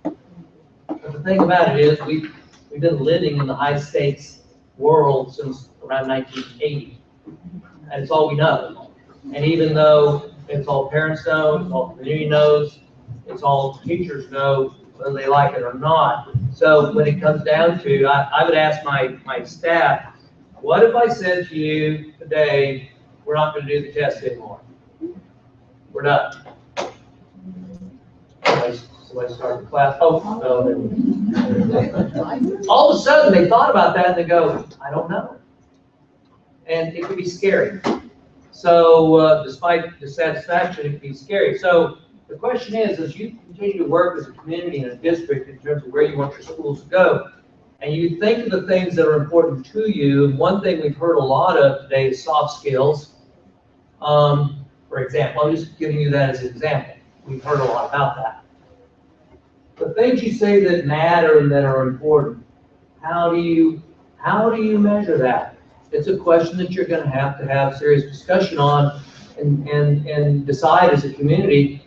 But the thing about it is we've been living in the high stakes world since around 1980. And it's all we know. And even though it's all parents know, it's all community knows, it's all teachers know, whether they like it or not. So when it comes down to, I would ask my staff, what if I said to you today, we're not going to do the test anymore? We're done. Somebody start the class. Oh, no. All of a sudden they thought about that and they go, I don't know. And it could be scary. So despite dissatisfaction, it can be scary. So the question is, as you continue to work as a community and a district in terms of where you want your schools to go, and you think of the things that are important to you, and one thing we've heard a lot of today is soft skills. For example, I'm just giving you that as an example. We've heard a lot about that. The things you say that matter and that are important, how do you measure that? It's a question that you're going to have serious discussion on and decide as a community,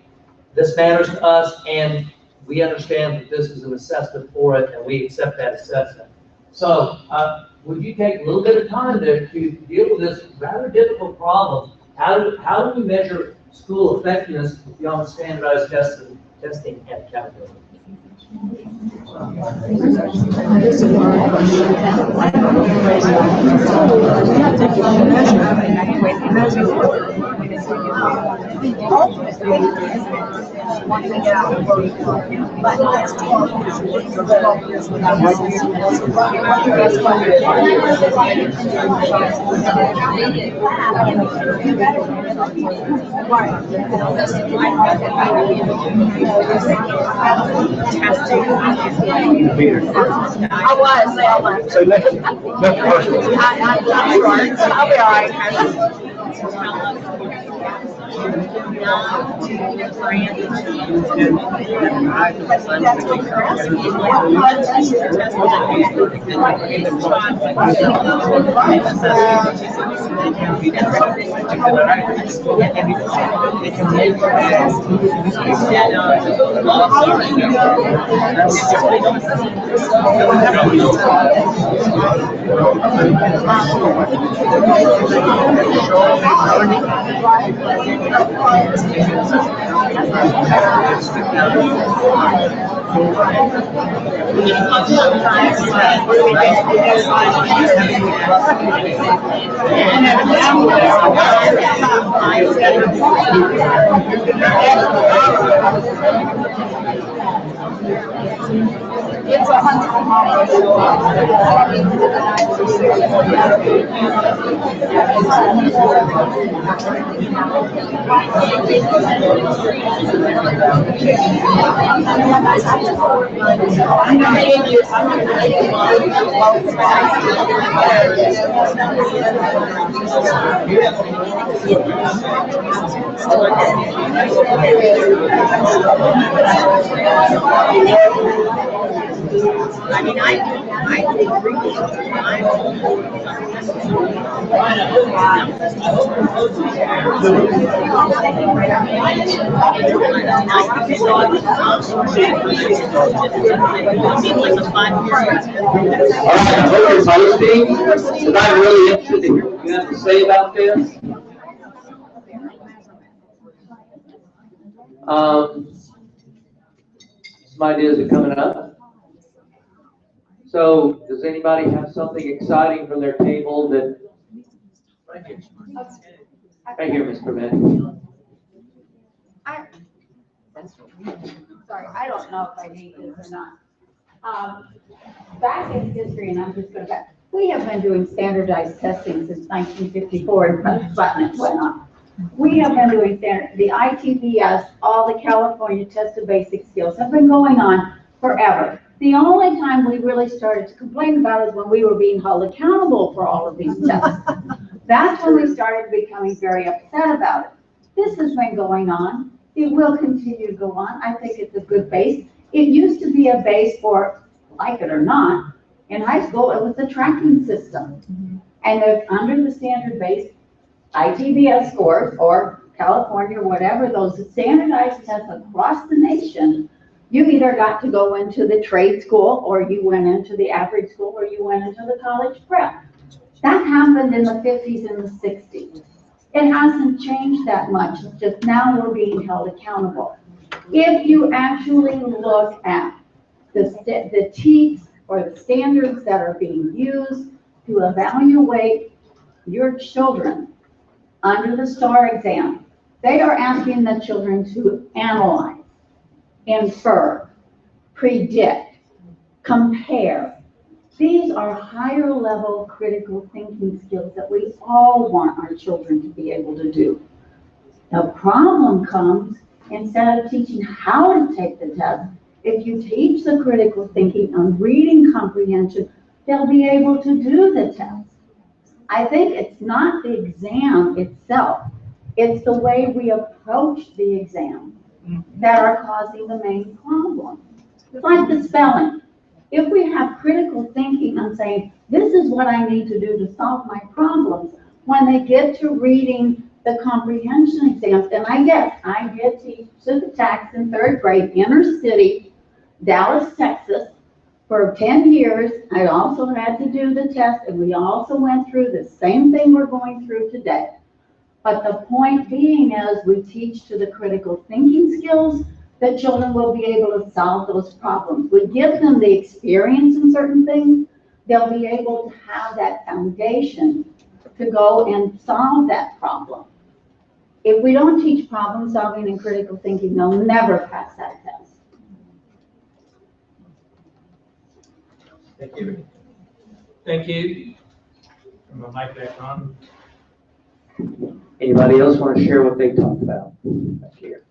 this matters to us and we understand that this is an assessment for it and we accept that assessment. So would you take a little bit of time to deal with this rather difficult problem? How do we measure school effectiveness beyond standardized testing and accountability? I was. So next question. I'll be all right. It's a Huntsville I mean, I think reading Huntsville ISD, because I'm really interested to hear what you have to say about this. Some ideas are coming up. So, does anybody have something exciting from their table that? Right here, Ms. Prevent. Sorry, I don't know if I need this or not. Back in history, and I'm just going back, we have been doing standardized testing since 1954 and Putnam went on. We have been doing the ITBS, all the California Test of Basic Skills have been going on forever. The only time we really started to complain about it is when we were being held accountable for all of these tests. That's when we started becoming very upset about it. This has been going on. It will continue to go on. I think it's a good base. It used to be a base for, like it or not, in high school, it was the tracking system. And if under the standard base, ITBS scores, or California, whatever, those standardized tests across the nation, you either got to go into the trade school, or you went into the average school, or you went into the college prep. That happened in the 50s and the 60s. It hasn't changed that much, it's just now we're being held accountable. If you actually look at the TEKS or the standards that are being used to evaluate your children under the STAR exam, they are asking the children to analyze, infer, predict, compare. These are higher level critical thinking skills that we all want our children to be able to do. The problem comes, instead of teaching how to take the test, if you teach the critical thinking on reading comprehension, they'll be able to do the test. I think it's not the exam itself, it's the way we approach the exam that are causing the main problem. It's like the spelling. If we have critical thinking on saying, this is what I need to do to solve my problems, when they get to reading the comprehension exams, and I did teach civics in third grade, inner city, Dallas, Texas, for 10 years. I also had to do the test, and we also went through the same thing we're going through today. But the point being is we teach to the critical thinking skills that children will be able to solve those problems. We give them the experience in certain things, they'll be able to have that foundation to go and solve that problem. If we don't teach problem solving and critical thinking, they'll never pass that test. Thank you. Thank you. Turn my mic back on. Anybody else want to share what they talked about back here?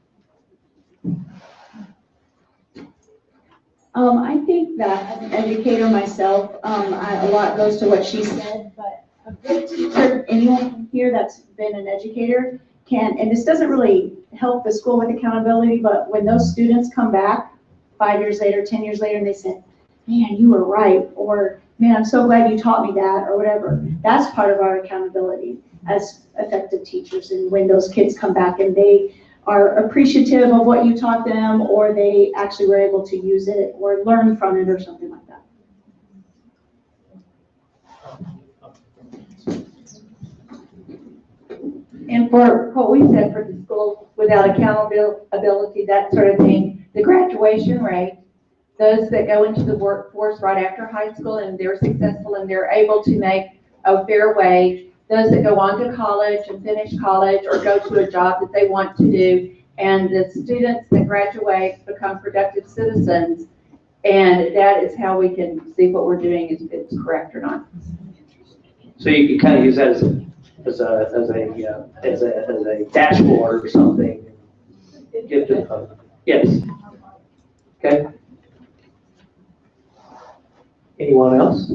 I think that as an educator myself, a lot goes to what she said, but a good teacher, anyone here that's been an educator can, and this doesn't really help the school with accountability, but when those students come back 5 years later, 10 years later, and they say, man, you were right, or man, I'm so glad you taught me that, or whatever. That's part of our accountability as effective teachers. And when those kids come back and they are appreciative of what you taught them, or they actually were able to use it or learn from it or something like that. And for what we said for the school without accountability, that sort of thing, the graduation rate, those that go into the workforce right after high school and they're successful and they're able to make a fair wage, those that go on to college and finish college or go to a job that they want to do, and the students that graduate become productive citizens, And that is how we can see what we're doing, if it's correct or not. So you can kind of use that as a dashboard or something. Give to, yes. Okay. Anyone else?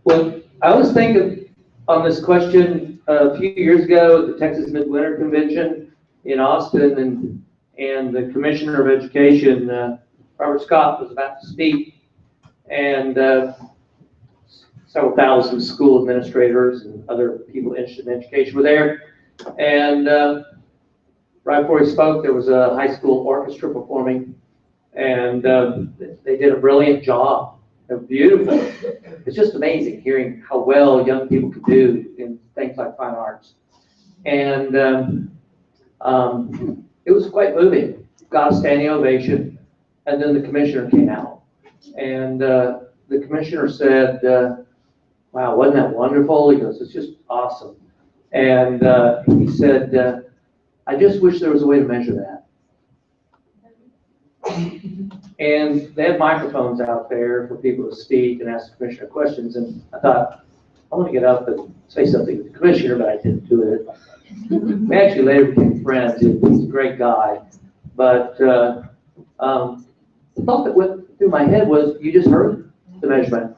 Well, I was thinking on this question a few years ago at the Texas Midwinter Convention in Austin, and the Commissioner of Education, Robert Scott, was about to speak, and several thousand school administrators and other people interested in education were there. And right before he spoke, there was a high school orchestra performing, and they did a brilliant job. They're beautiful. It's just amazing hearing how well young people could do in things like fine arts. And it was quite moving. Got a standing ovation, and then the commissioner came out. And the commissioner said, wow, wasn't that wonderful? He goes, it's just awesome. And he said, I just wish there was a way to measure that. And they had microphones out there for people to speak and ask the commissioner questions. And I thought, I want to get up and say something to the commissioner, but I didn't do it. We actually later became friends. He's a great guy. But the thought that went through my head was, you just heard the measurement.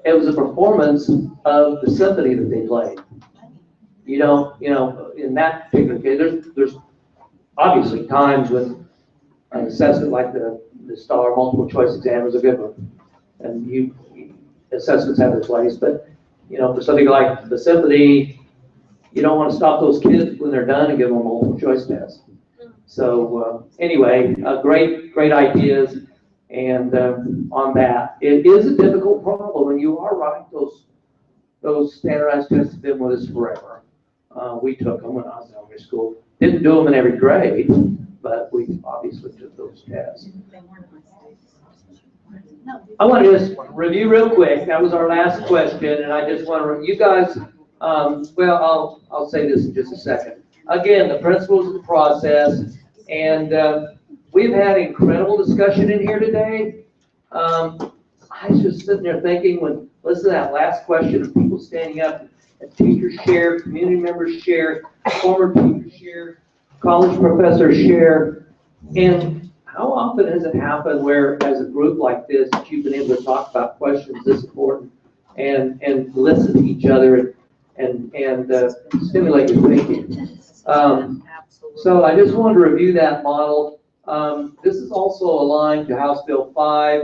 It was a performance of the symphony that they played. You know, in that particular case, there's obviously times when an assessment like the STAR multiple choice exam is a good one. And assessments have their place, but for something like the symphony, you don't want to stop those kids when they're done and give them a multiple choice test. So anyway, great ideas. And on that, it is a difficult problem, and you are right. Those standardized tests have been with us forever. We took them when I was in elementary school. Didn't do them in every grade, but we obviously took those tests. I want to just review real quick. That was our last question, and I just want to, you guys, well, I'll say this in just a second. Again, the principles of the process, and we've had incredible discussion in here today. I was just sitting there thinking, when listen to that last question of people standing up, and teachers share, community members share, former teachers share, college professors share, and how often has it happened where, as a group like this, that you've been able to talk about questions this important and listen to each other and stimulate your thinking? So I just wanted to review that model. This is also aligned to House Bill 5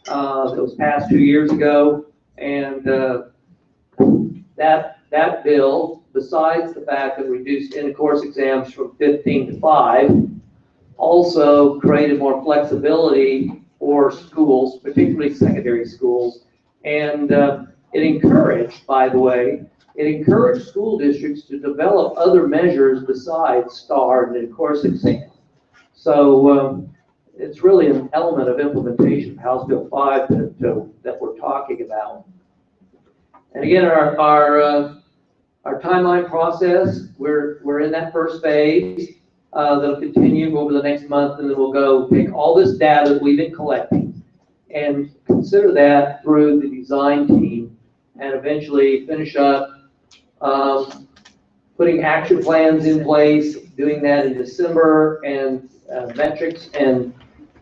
that was passed 2 years ago, and that bill, besides the fact that reduced in-course exams from 15 to 5, also created more flexibility for schools, particularly secondary schools, and it encouraged, by the way, it encouraged school districts to develop other measures besides STAR and in-course exam. So it's really an element of implementation of House Bill 5 that we're talking about. And again, our timeline process, we're in that first phase. That'll continue over the next month, and then we'll go take all this data that we've been collecting and consider that through the design team, and eventually finish up putting action plans in place, doing that in December, and metrics and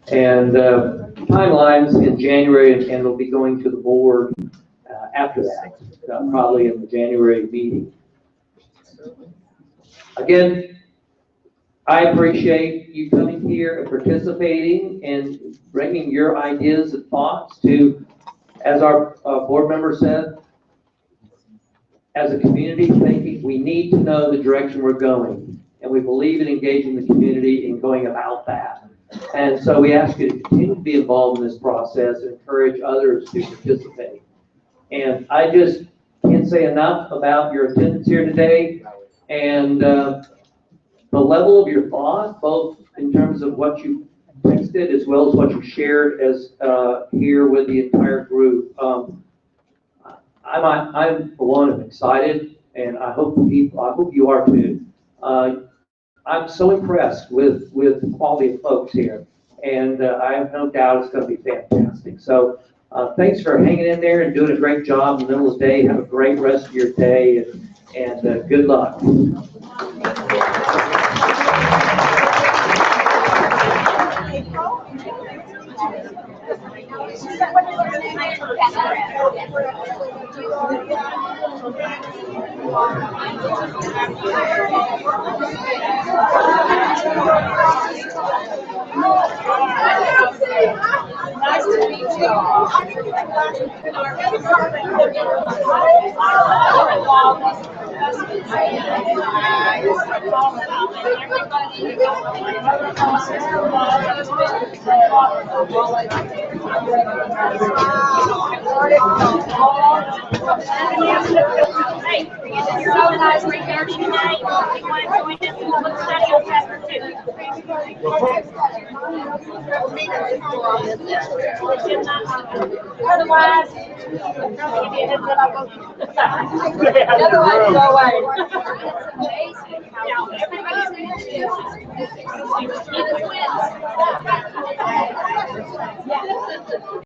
timelines in January, and it'll be going to the board after that, probably in the January meeting. Again, I appreciate you coming here and participating and bringing your ideas and thoughts to, as our board member said, as a community thinking, we need to know the direction we're going, and we believe in engaging the community and going about that. And so we ask you to continue to be involved in this process and encourage others to participate. And I just can't say enough about your attendance here today, and the level of your thought, both in terms of what you texted as well as what you shared as here with the entire group. I'm for one, am excited, and I hope you are too. I'm so impressed with the quality of folks here, and I have no doubt it's going to be fantastic. So thanks for hanging in there and doing a great job in the middle of the day. Have a great rest of your day, and good luck. Nice to meet you. Hey, you're organized right there tonight. You want to join us? Let's study on chapter 2. Otherwise, go away. Everybody's